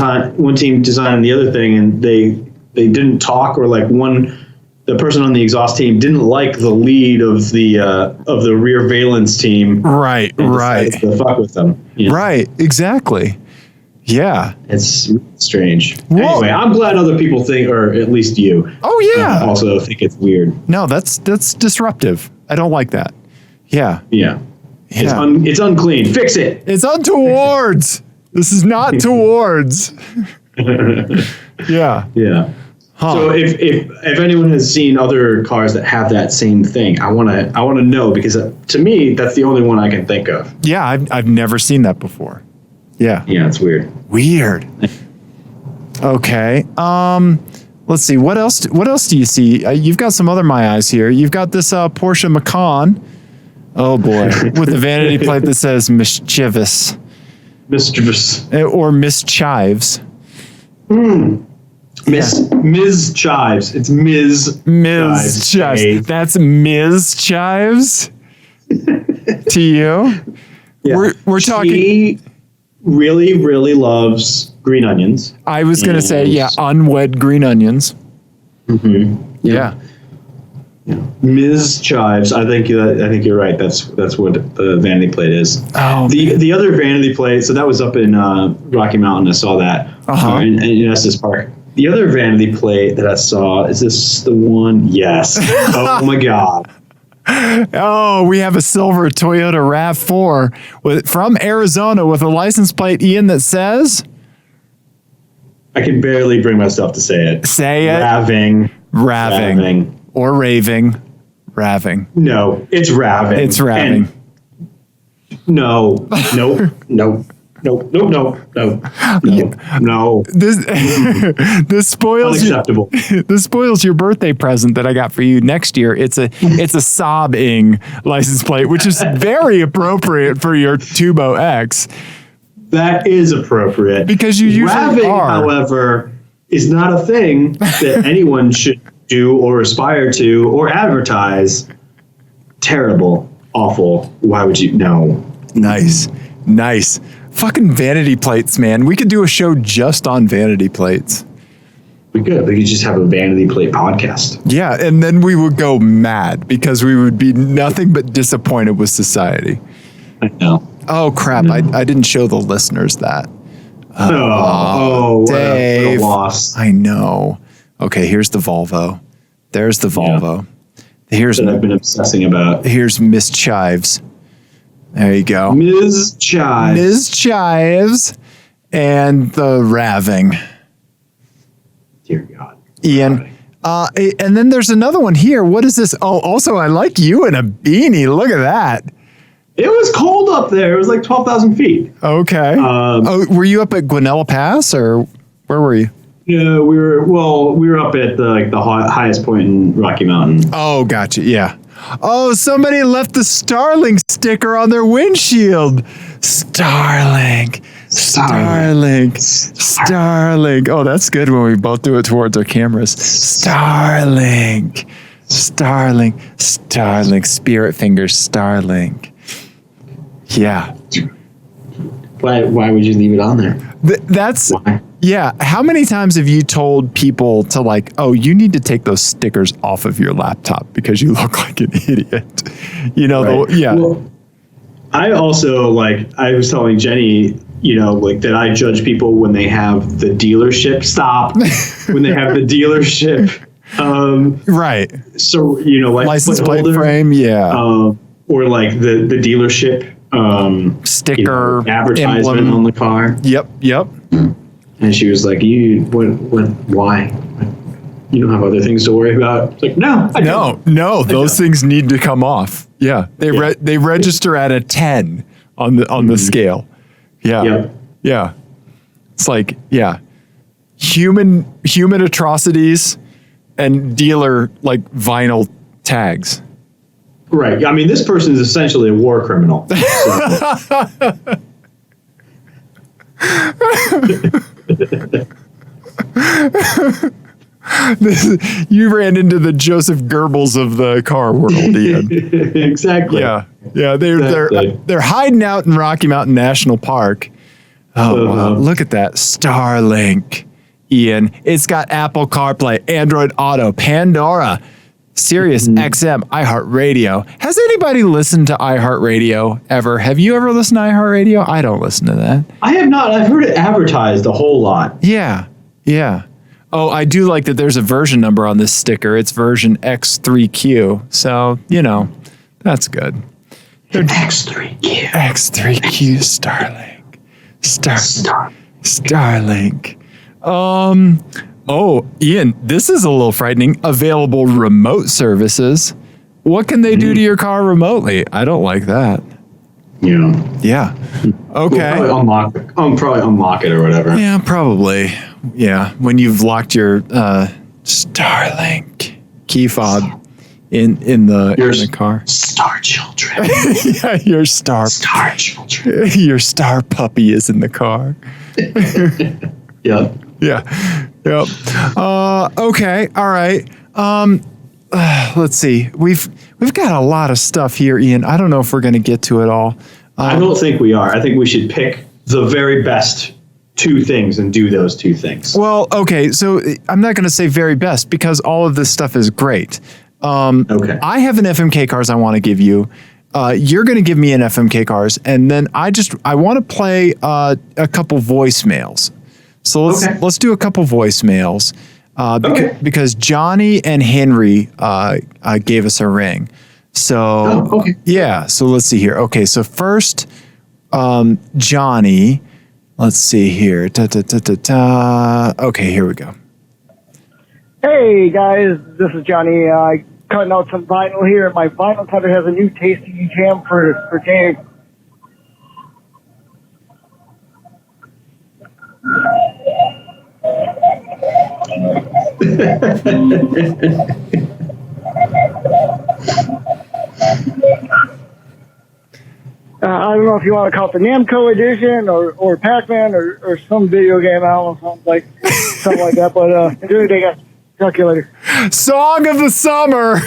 team designing the other thing, and they didn't talk, or like the person on the exhaust team didn't like the lead of the rear valence team. Right. To fuck with them. Right. Exactly. Yeah. It's strange. Whoa. Anyway, I'm glad other people think, or at least you. Oh yeah. Also think it's weird. No, that's disruptive. I don't like that. Yeah. Yeah. It's unclean. Fix it. It's untowards. This is not towards. Yeah. Yeah. So if anyone has seen other cars that have that same thing, I want to know, because to me that's the only one I can think of. Yeah, I've never seen that before. Yeah. Yeah, it's weird. Weird. Okay. Let's see. What else do you see? You've got some other my eyes here. You've got this Porsche Macan. Oh boy, with the vanity plate that says mischievous. Mischievous. Or mischives. Ms. Chives. It's Ms. Chives. That's Ms. Chives to you. Yeah. We're talking. She really, really loves green onions. I was going to say, unwed green onions. Mm-hmm. Yeah. Ms. Chives. I think you're right. That's what the vanity plate is. Oh. The other vanity plate. So that was up in Rocky Mountain. I saw that in Estes Park. The other vanity plate that I saw, is this the one? Yes. Oh my God. Oh, we have a silver Toyota RAV4 from Arizona with a license plate, Ian, that says? I can barely bring myself to say it. Say it. Raving. Or raving. Raving. No, it's raving. It's raving. No. This spoils unacceptable. This spoils your birthday present that I got for you next year. It's a sobbing license plate, which is very appropriate for your Tubo X. That is appropriate, because you usually raving, are. However, is not a thing that anyone should do or aspire to or advertise. Terrible, awful. Why would you? No. Nice. Fucking vanity plates, man. We could do a show just on vanity plates. We could just have a vanity plate podcast. Yeah, and then we would go mad because we would be nothing but disappointed with society. I know. Oh, crap. I didn't show the listeners that. Dave. What a loss. I know. Okay, here's the Volvo. There's the Volvo. Yeah. That I've been obsessing about. Here's Miss Chives. There you go. Ms. Chives and the raving. Dear God. Ian. And then there's another one here. What is this? Oh, also, I like you in a beanie. Look at that. It was cold up there. It was like 12,000 feet. Okay. Were you up at Guanella Pass, or where were you? Yeah, we were up at the highest point in Rocky Mountain. Oh, gotcha. Yeah. Oh, somebody left the Starlink sticker on their windshield. Starlink. Oh, that's good when we both do it towards our cameras. Starlink. Spirit fingers, Starlink. Yeah. Why would you leave it on there? That's why? Yeah. How many times have you told people to you need to take those stickers off of your laptop because you look like an idiot? Right. Well, I also I was telling Jenny, that I judge people when they have the dealership when they have the dealership. Right. So, license plate frame. Yeah. Or the dealership sticker advertisement emblem on the car. Yep. And she was like, why? You don't have other things to worry about? It's like, no, I don't. No, those things need to come off. Yeah. They register at a 10 on the scale. Yeah. Yep. Yeah. It's human atrocities and dealer vinyl tags. Right. I mean, this person is essentially a war criminal. So. You ran into the Joseph Goebbels of the car world, Ian. Exactly. Yeah. They're hiding out in Rocky Mountain National Park. Oh, wow. Look at that Starlink, Ian. It's got Apple CarPlay, Android Auto, Pandora, Sirius XM, iHeartRadio. Has anybody listened to iHeartRadio ever? Have you ever listened to iHeartRadio? I don't listen to that. I have not. I've heard it advertised a whole lot. Yeah. Oh, I do like that there's a version number on this sticker. It's version X3Q. So, that's good. X3Q. Starlink. Starlink. Oh, Ian, this is a little frightening. Available remote services. What can they do to your car remotely? I don't like that. Yeah. Yeah. Okay. We'll probably unlock it or whatever. Yeah, probably. Yeah. When you've locked your Starlink key fob in the car. Star children. Yeah, your star children. Your star puppy is in the car. Yeah. Yeah. Yep. Okay. All right. Let's see. We've got a lot of stuff here, Ian. I don't know if we're going to get to it all. I don't think we are. I think we should pick the very best two things and do those two things. Well, okay. So I'm not going to say very best because all of this stuff is great. Okay. I have an FMK cars I want to give you. You're going to give me an FMK cars, and then I want to play a couple voicemails. So let's do a couple voicemails because Johnny and Henry gave us a ring. So yeah. So let's see here. Okay. So first, Johnny. Let's see here. Okay, here we go. Hey guys, this is Johnny. Cutting out some vinyl here. My vinyl cutter has a new tasty jam for Dave. I don't know if you want to call it the Namco edition or Pac-Man or some video game. I don't know, something like that. But enjoy the day, guys. Talk to you later. Song of the summer.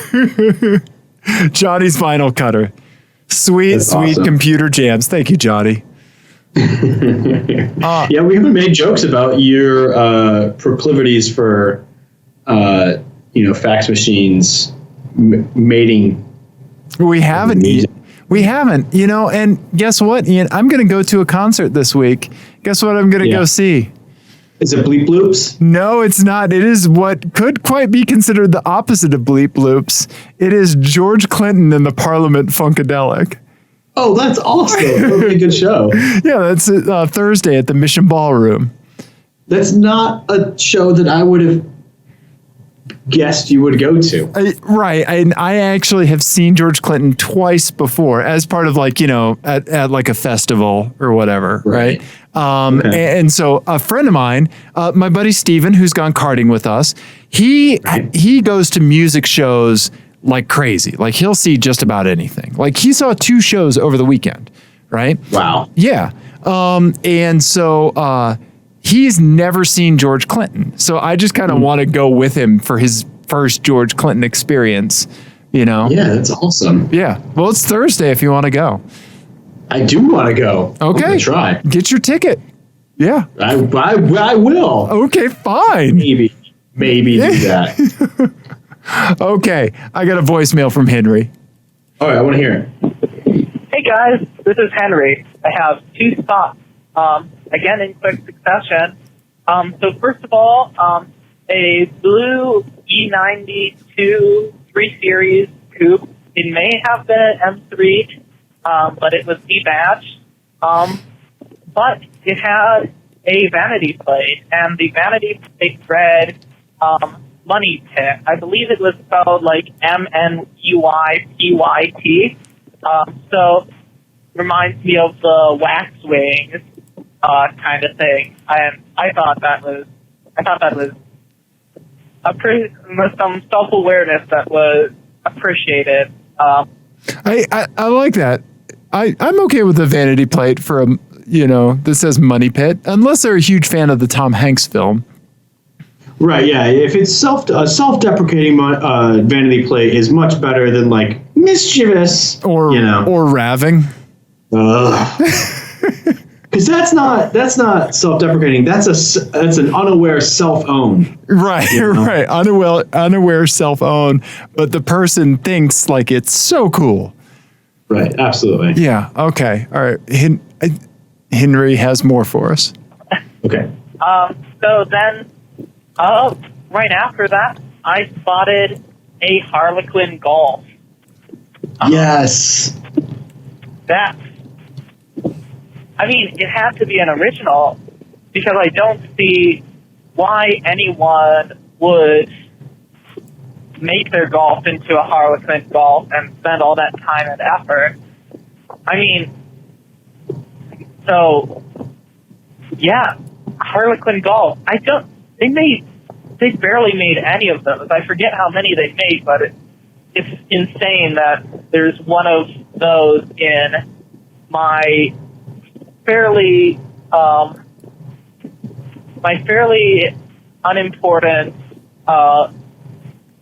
Johnny's vinyl cutter. Sweet awesome. Computer jams. Thank you, Johnny. Yeah, we haven't made jokes about your proclivities for, fax machines mating. We haven't. We haven't, and guess what, Ian? I'm going to go to a concert this week. Guess what I'm going to go see? Is it Bleep Bloops? No, it's not. It is what could quite be considered the opposite of Bleep Bloops. It is George Clinton and the Parliament Funkadelic. Oh, that's awesome. That would be a good show. Yeah, that's Thursday at the Mission Ballroom. That's not a show that I would have guessed you would go to. Right. I actually have seen George Clinton twice before as part of at like a festival or whatever. Right. And so a friend of mine, my buddy Steven, who's gone karting with us, he goes to music shows like crazy. Like he'll see just about anything. Like he saw 2 shows over the weekend. Right. Wow. Yeah. And so, he's never seen George Clinton. So I just kind of want to go with him for his first George Clinton experience, Yeah, that's awesome. Yeah. Well, it's Thursday if you want to go. I do want to go. Okay. Try. Get your ticket. Yeah. I will. Okay, fine. Maybe do that. Okay. I got a voicemail from Henry. All right, I want to hear it. Hey guys, this is Henry. I have 2 thoughts. Again, in quick succession. So first of all, a blue E92 3 Series coupe. It may have been an M3, but it was debadged. But it had a vanity plate, and the vanity plate read Money Pit. I believe it was spelled like MNUYPYT. So reminds me of the wax wings. Kind of thing, and I thought that was some self-awareness that was appreciated. I like that. I'm okay with the vanity plate for that says Money Pit, unless they're a huge fan of the Tom Hanks film. Right. Yeah. If it's self-deprecating vanity plate is much better than like mischievous or raving. Because that's not self-deprecating. That's an unaware self-own. Right, right. Unaware self-own, but the person thinks like it's so cool. Right, absolutely. Yeah. Okay. All right. Henry has more for us. Okay. So then, right after that, I spotted a Harlequin Golf. Yes. It had to be an original because I don't see why anyone would make their Golf into a Harlequin Golf and spend all that time and effort. I mean, so yeah, Harlequin Golf. They barely made any of those. I forget how many they made, but it's insane that there's one of those in my fairly unimportant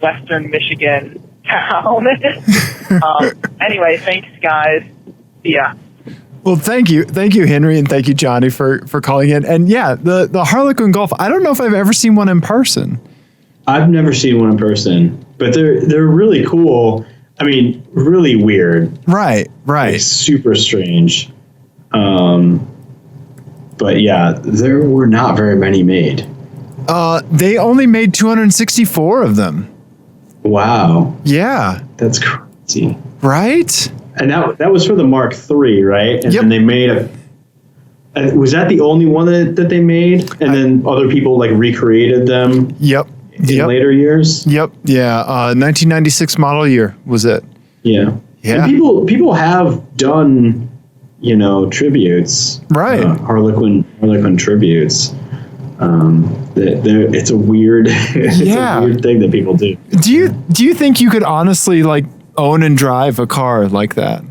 Western Michigan town. Anyway, thanks, guys. Yeah. Well, thank you, Henry, and thank you, Johnny, for calling in. And yeah, the Harlequin Golf. I don't know if I've ever seen one in person. I've never seen one in person, but they're really cool. I mean, really weird. Right. Like, super strange. But yeah, there were not very many made. They only made 264 of them. Wow. Yeah. That's crazy. Right? And that was for the Mark III, right? And then they made was that the only one that they made? And then other people like recreated them? Yep. In later years? Yep. Yeah. 1996 model year was it. Yeah. Yeah. And people have done, tributes. Right. Harlequin tributes. It's a weird, a weird thing that people do. Do you think you could honestly like own and drive a car like that?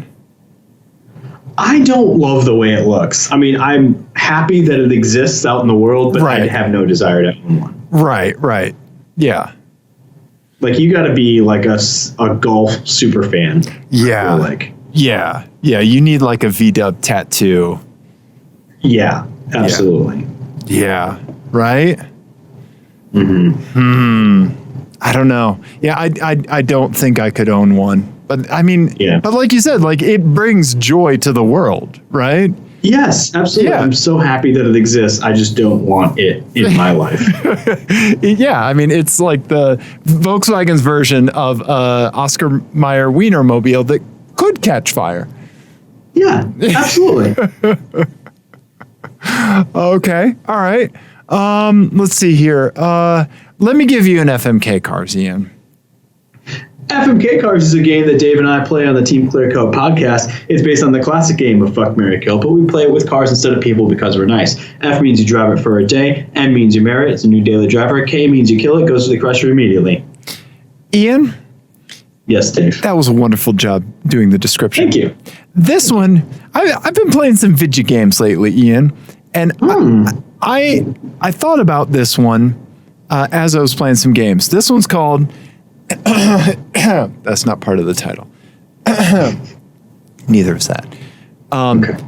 I don't love the way it looks. I mean, I'm happy that it exists out in the world, but I have no desire to own one. Right. Yeah. Like, you got to be like a golf super fan. Yeah. Yeah. You need like a V-dub tattoo. Yeah, absolutely. Yeah. Right. Mm-hmm. I don't know. Yeah, I don't think I could own one. But I mean, but like you said, like it brings joy to the world, right? Yes, absolutely. Yeah. I'm so happy that it exists. I just don't want it in my life. Yeah, I mean, it's like the Volkswagen's version of Oscar Mayer Wienermobile that could catch fire. Yeah, absolutely. Okay, all right. Let's see here. Let me give you an FMK Cars, Ian. FMK Cars is a game that Dave and I play on the Team ClearCoat podcast. It's based on the classic game of Fuck, Marry, Kill, but we play it with cars instead of people because we're nice. F means you drive it for a day. M means you marry it. It's a new daily driver. K means you kill it. Goes to the crusher immediately. Ian? Yes, Dave. That was a wonderful job doing the description. Thank you. This one, I've been playing some video games lately, Ian, and I thought about this one as I was playing some games. This one's called... That's not part of the title. Neither is that.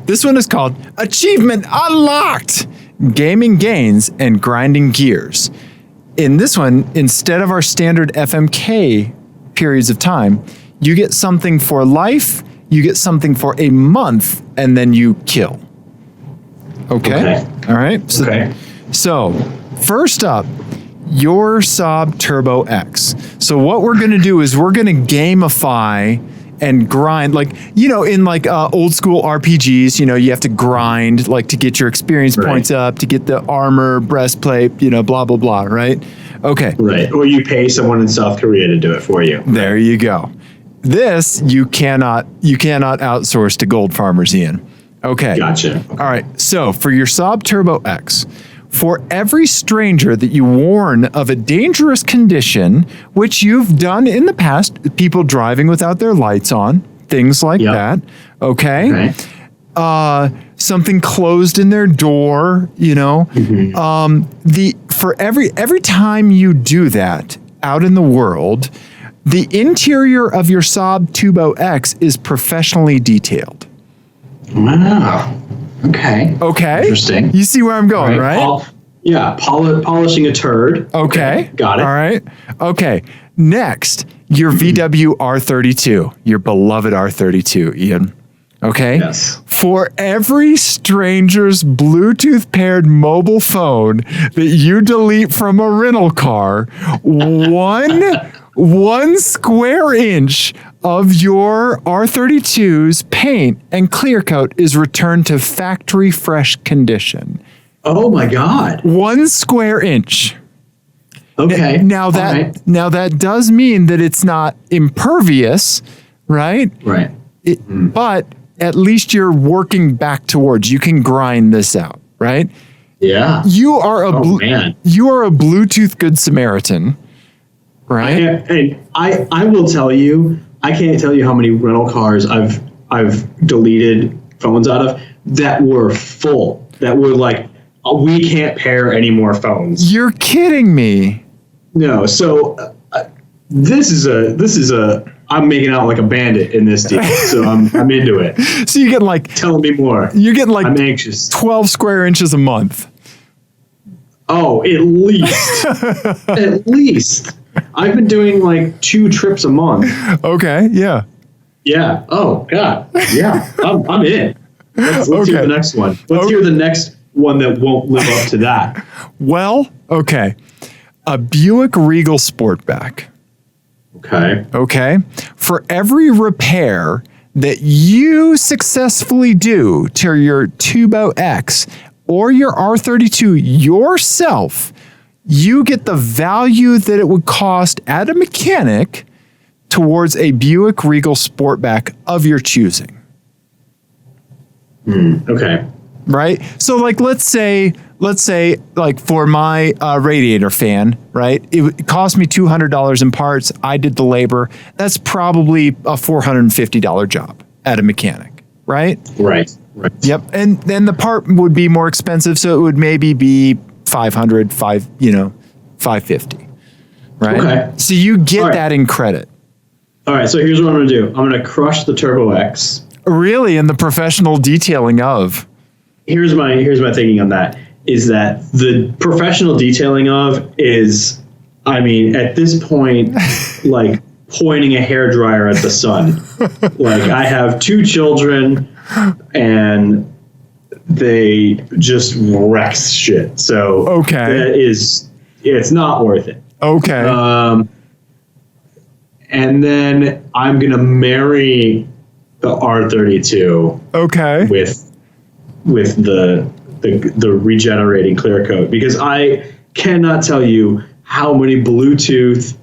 This one is called Achievement Unlocked, Gaming Gains and Grinding Gears. In this one, instead of our standard FMK periods of time, you get something for life, you get something for a month, and then you kill. Okay. All right. So first up, your Saab Turbo X. So what we're going to do is we're going to gamify and grind, like, in like old school RPGs, you have to grind like to get your experience points up, to get the armor, breastplate, blah, blah, blah. Right. Okay. Right. Or you pay someone in South Korea to do it for you. There you go. This you cannot outsource to gold farmers, Ian. Okay. Gotcha. All right. So for your Saab Turbo X, for every stranger that you warn of a dangerous condition, which you've done in the past, people driving without their lights on, things like that. Okay. Something closed in their door, for every time you do that out in the world, the interior of your Saab Turbo X is professionally detailed. Wow. Okay. Interesting. You see where I'm going, right? Polishing a turd. Okay. Got it. All right. Okay. Next, your VW R32, your beloved R32, Ian. Okay. Yes. For every stranger's Bluetooth paired mobile phone that you delete from a rental car, one square inch of your R32's paint and clear coat is returned to factory fresh condition. Oh my God. 1 square inch. Okay. Now that does mean that it's not impervious, right? Right. But at least you're working back towards. You can grind this out, right? Yeah. You are a man. you are a Bluetooth Good Samaritan, right? And I will tell you, I can't tell you how many rental cars I've deleted phones out of that were full. That were like, we can't pair any more phones. You're kidding me. No. So this is a. I'm making out like a bandit in this deal, so I'm into it. So you get like, Tell me more. you're getting like I'm anxious. 12 square inches a month. Oh, at least. At least. I've been doing like 2 trips a month. Okay, yeah. Yeah. Oh, God. Yeah. I'm in. Let's hear the next one. Let's hear the next one that won't live up to that. Well, okay. A Buick Regal Sportback. Okay. Okay. For every repair that you successfully do to your Turbo X or your R32 yourself, you get the value that it would cost at a mechanic towards a Buick Regal Sportback of your choosing. Okay. Right? So like, let's say like for my radiator fan, right? It cost me $200 in parts. I did the labor. That's probably a $450 job at a mechanic, right? Right. Yep. And then the part would be more expensive. So it would maybe be $550, right? Okay. So you get that in credit. All right. So here's what I'm going to do. I'm going to crush the Turbo X. Really? In the professional detailing of. Here's my thinking on that. Is that the professional detailing of is, I mean, at this point, like pointing a hairdryer at the sun. Like I have 2 children and they just wreck shit. So it's not worth it. Okay. And then I'm going to marry the R32. Okay. With the regenerating clear coat, because I cannot tell you how many Bluetooth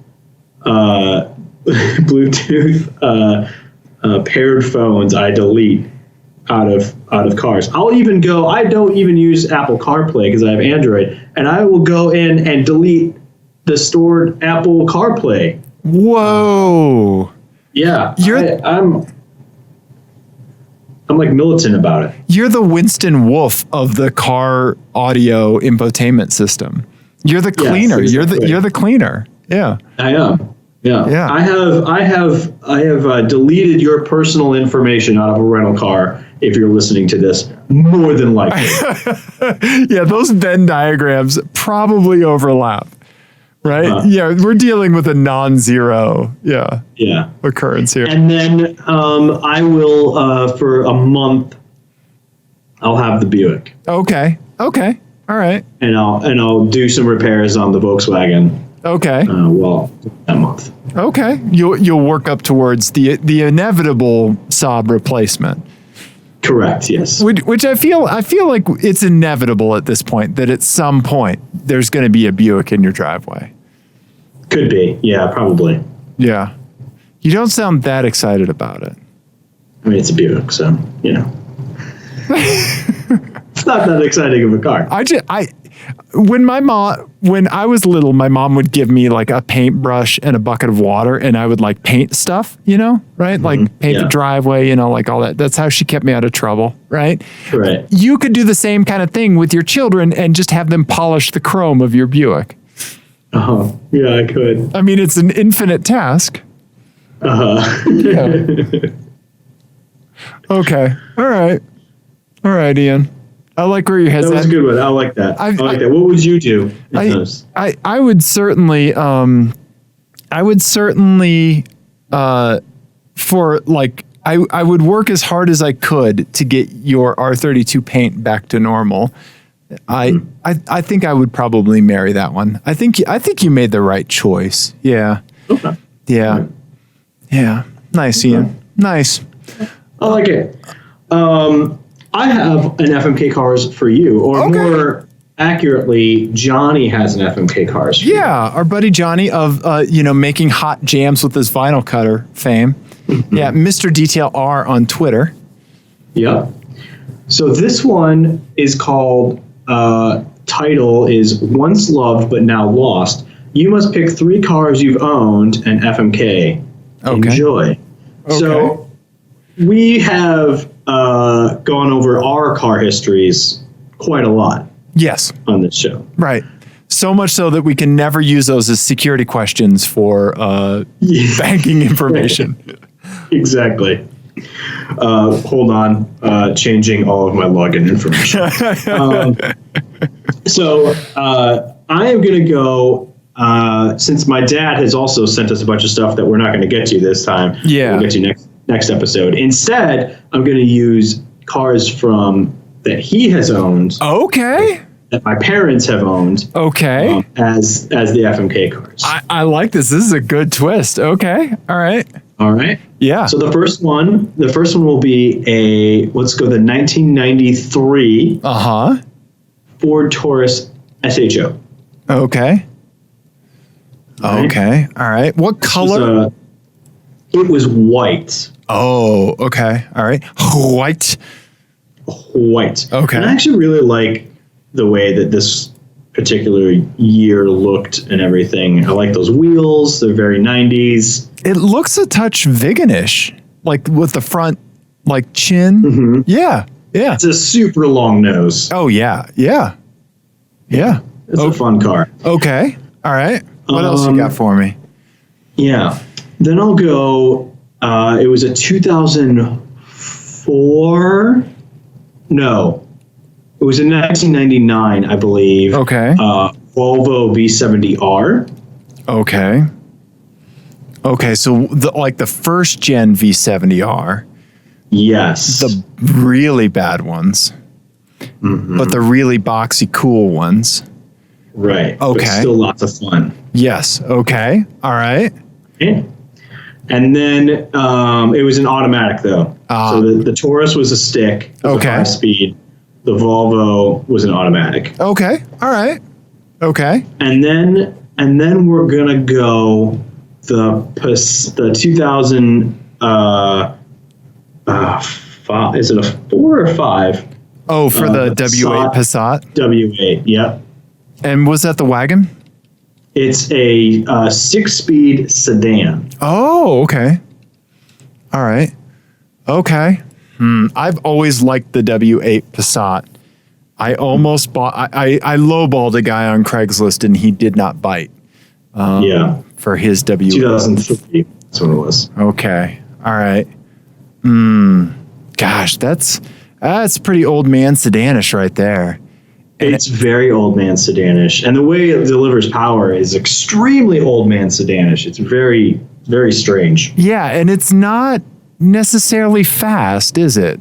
paired phones I delete out of cars. I'll even go. I don't even use Apple CarPlay because I have Android, and I will go in and delete the stored Apple CarPlay. Whoa. Yeah, I'm like militant about it. You're the Winston Wolf of the car audio infotainment system. You're the cleaner. Yes, exactly. You're the cleaner. Yeah. I am. Yeah. I have deleted your personal information out of a rental car. If you're listening to this, more than likely. Yeah, those Venn diagrams probably overlap. Right? Yeah, we're dealing with a non-zero occurrence here. And then I will, for a month, I'll have the Buick. Okay. All right. And I'll do some repairs on the Volkswagen. Okay. That month. Okay. You'll work up towards the inevitable Saab replacement. Correct. Yes. Which I feel like it's inevitable at this point that at some point there's going to be a Buick in your driveway. Could be. Yeah, probably. Yeah. You don't sound that excited about it. I mean, it's a Buick, so, you know. It's not that exciting of a car. When I was little, my mom would give me like a paintbrush and a bucket of water, and I would like paint stuff, right? Like paint the driveway, like all that. That's how she kept me out of trouble, right? Right. You could do the same kind of thing with your children and just have them polish the chrome of your Buick. Oh, yeah, I could. I mean, it's an infinite task. Yeah. Okay. All right, Ian. I like where your head's at. That was a good one. I like that. I like that. What would you do? I would certainly, for like, I would work as hard as I could to get your R32 paint back to normal. I think I would probably marry that one. I think you made the right choice. Yeah. Okay. Yeah. Yeah. Nice, Ian. Nice. I like it. I have an FMK cars for you, or accurately, Johnny has an FMK Cars. Yeah, our buddy Johnny of making hot jams with his vinyl cutter fame. Yeah, Mr. Detail R on Twitter. Yep. So this one is called, title is Once Loved But Now Lost. You must pick 3 cars you've owned and FMK. Okay. Enjoy. Okay. So we have gone over our car histories quite a lot Yes, on this show. right. So much so that we can never use those as security questions for banking information. Exactly. Hold on. Changing all of my login information. So I am going to go, since my dad has also sent us a bunch of stuff that we're not going to get to this time. Yeah. We'll get to next episode. Instead, I'm going to use cars that he has owned, Okay. that my parents have owned, Okay. as the FMK cars. I like this. This is a good twist. Okay. All right. All right. Yeah. So the first one will be let's go the 1993 Uh-huh. Ford Taurus SHO. Okay. Right. Okay. All right. What color? It was white. Oh, okay. All right. White. White. Okay. And I actually really like the way that this particular year looked and everything. I like those wheels. They're very 90s. It looks a touch veganish, like with the front, like chin. Mm-hmm. Yeah. Yeah. It's a super long nose. Oh, yeah. Yeah. Yeah. It's a fun car. Okay. All right. What else you got for me? Yeah. Then I'll go, it was a 2004. No. It was in 1999, I believe. Okay. Volvo V70R. Okay. Okay. So the first gen V70R, Yes. the really bad ones, but the really boxy cool ones. Right. Okay. But still lots of fun. Yes. Okay. All right. Yeah. And then it was an automatic though. So the Taurus was a stick. It was Okay. a 5-speed. The Volvo was an automatic. Okay. All right. Okay. And then we're gonna go the 2000. Is it a 4 or 5? Oh, for the W8 Passat. Passat. W8. Yep. And was that the wagon? It's a 6-speed sedan. Oh, okay. All right. Okay. I've always liked the W8 Passat. I almost bought, I lowballed a guy on Craigslist and he did not bite Yeah. for his W8. 2003. That's what it was. Okay. All right. Gosh, that's pretty old man sedanish right there. It's very old man sedanish, and the way it delivers power is extremely old man sedanish. It's very, very strange. Yeah, and it's not necessarily fast, is it?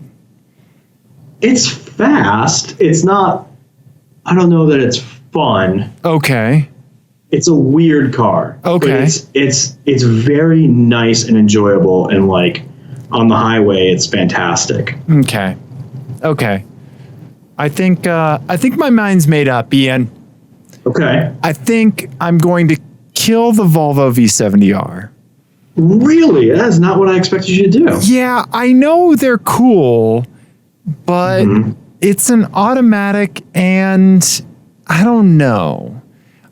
It's fast. It's not. I don't know that it's fun. Okay. It's a weird car. Okay. But it's very nice and enjoyable, and like on the highway, it's fantastic. Okay. Okay. I think my mind's made up, Ian. Okay. I think I'm going to kill the Volvo V70R. Really? That's not what I expected you to do. Yeah, I know they're cool, but it's an automatic and I don't know.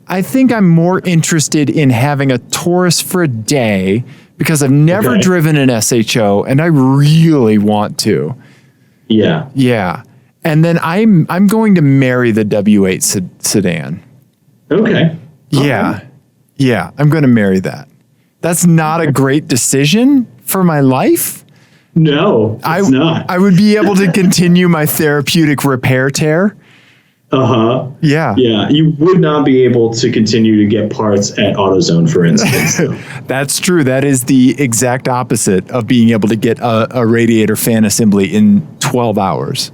I think I'm more interested in having a Taurus for a day because I've never driven an SHO and I really want to. Yeah. Yeah. And then I'm going to marry the W8 sedan. Okay. Yeah. Yeah, I'm going to marry that. That's not a great decision for my life. No, it's not. I would be able to continue my therapeutic repair tear. Uh-huh. Yeah. Yeah, you would not be able to continue to get parts at AutoZone, for instance. That's true. That is the exact opposite of being able to get a radiator fan assembly in 12 hours.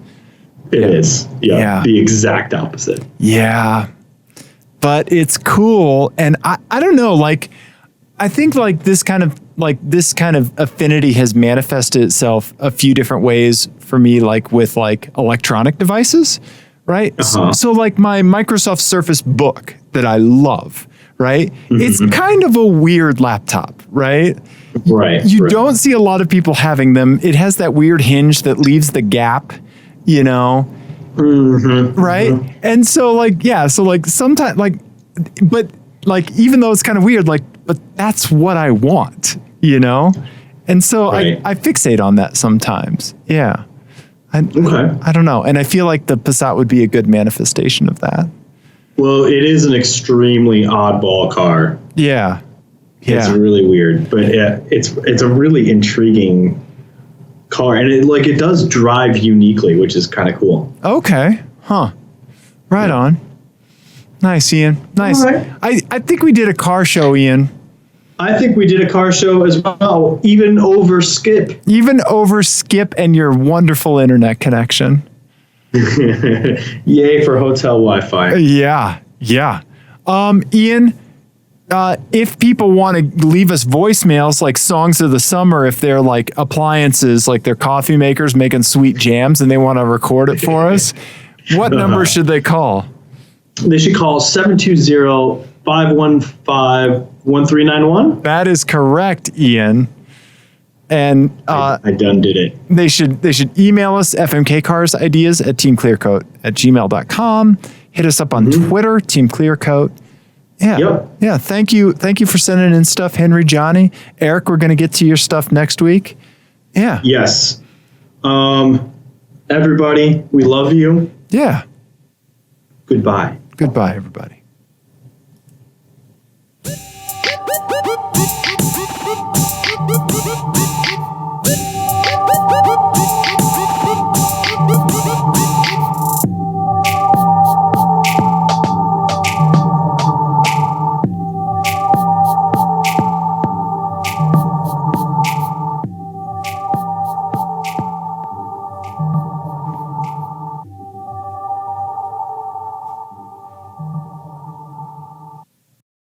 It is. Yeah, Yeah. the exact opposite. Yeah. But it's cool. And I don't know, like, I think like this kind of affinity has manifested itself a few different ways for me, like with like electronic devices, right? Uh-huh. So like my Microsoft Surface Book that I love, right? It's kind of a weird laptop, right? Right. You right. don't see a lot of people having them. It has that weird hinge that leaves the gap, you know? Right? And so like, yeah, so like sometimes like, but like, even though it's kind of weird, like, but that's what I want, you know? And so Right. I fixate on that sometimes. Yeah. I don't know. And I feel like the Passat would be a good manifestation of that. Well, it is an extremely oddball car. Yeah. It's Yeah. really weird, but yeah, it's a really intriguing car, and it does drive uniquely, which is kind of cool. Okay. Huh. Right on. Nice, Ian. Nice. All right. I think we did a car show, Ian. I think we did a car show as well, even over Skip. Even over Skip and your wonderful internet connection. Yay for hotel Wi-Fi. Yeah. Yeah. Ian, if people want to leave us voicemails like songs of the summer, if they're like appliances, like they're coffee makers making sweet jams and they want to record it for us, what number should they call? They should call 720-515-1391. That is correct, Ian. And I done did it. they should email us fmkcarsideas@teamclearcoat@gmail.com. Hit us up on Twitter, TeamClearCoat. Yeah. Yep. Yeah. Thank you for sending in stuff, Henry, Johnny. Eric, we're going to get to your stuff next week. Yeah. Yes. Everybody, we love you. Yeah. Goodbye. Goodbye, everybody.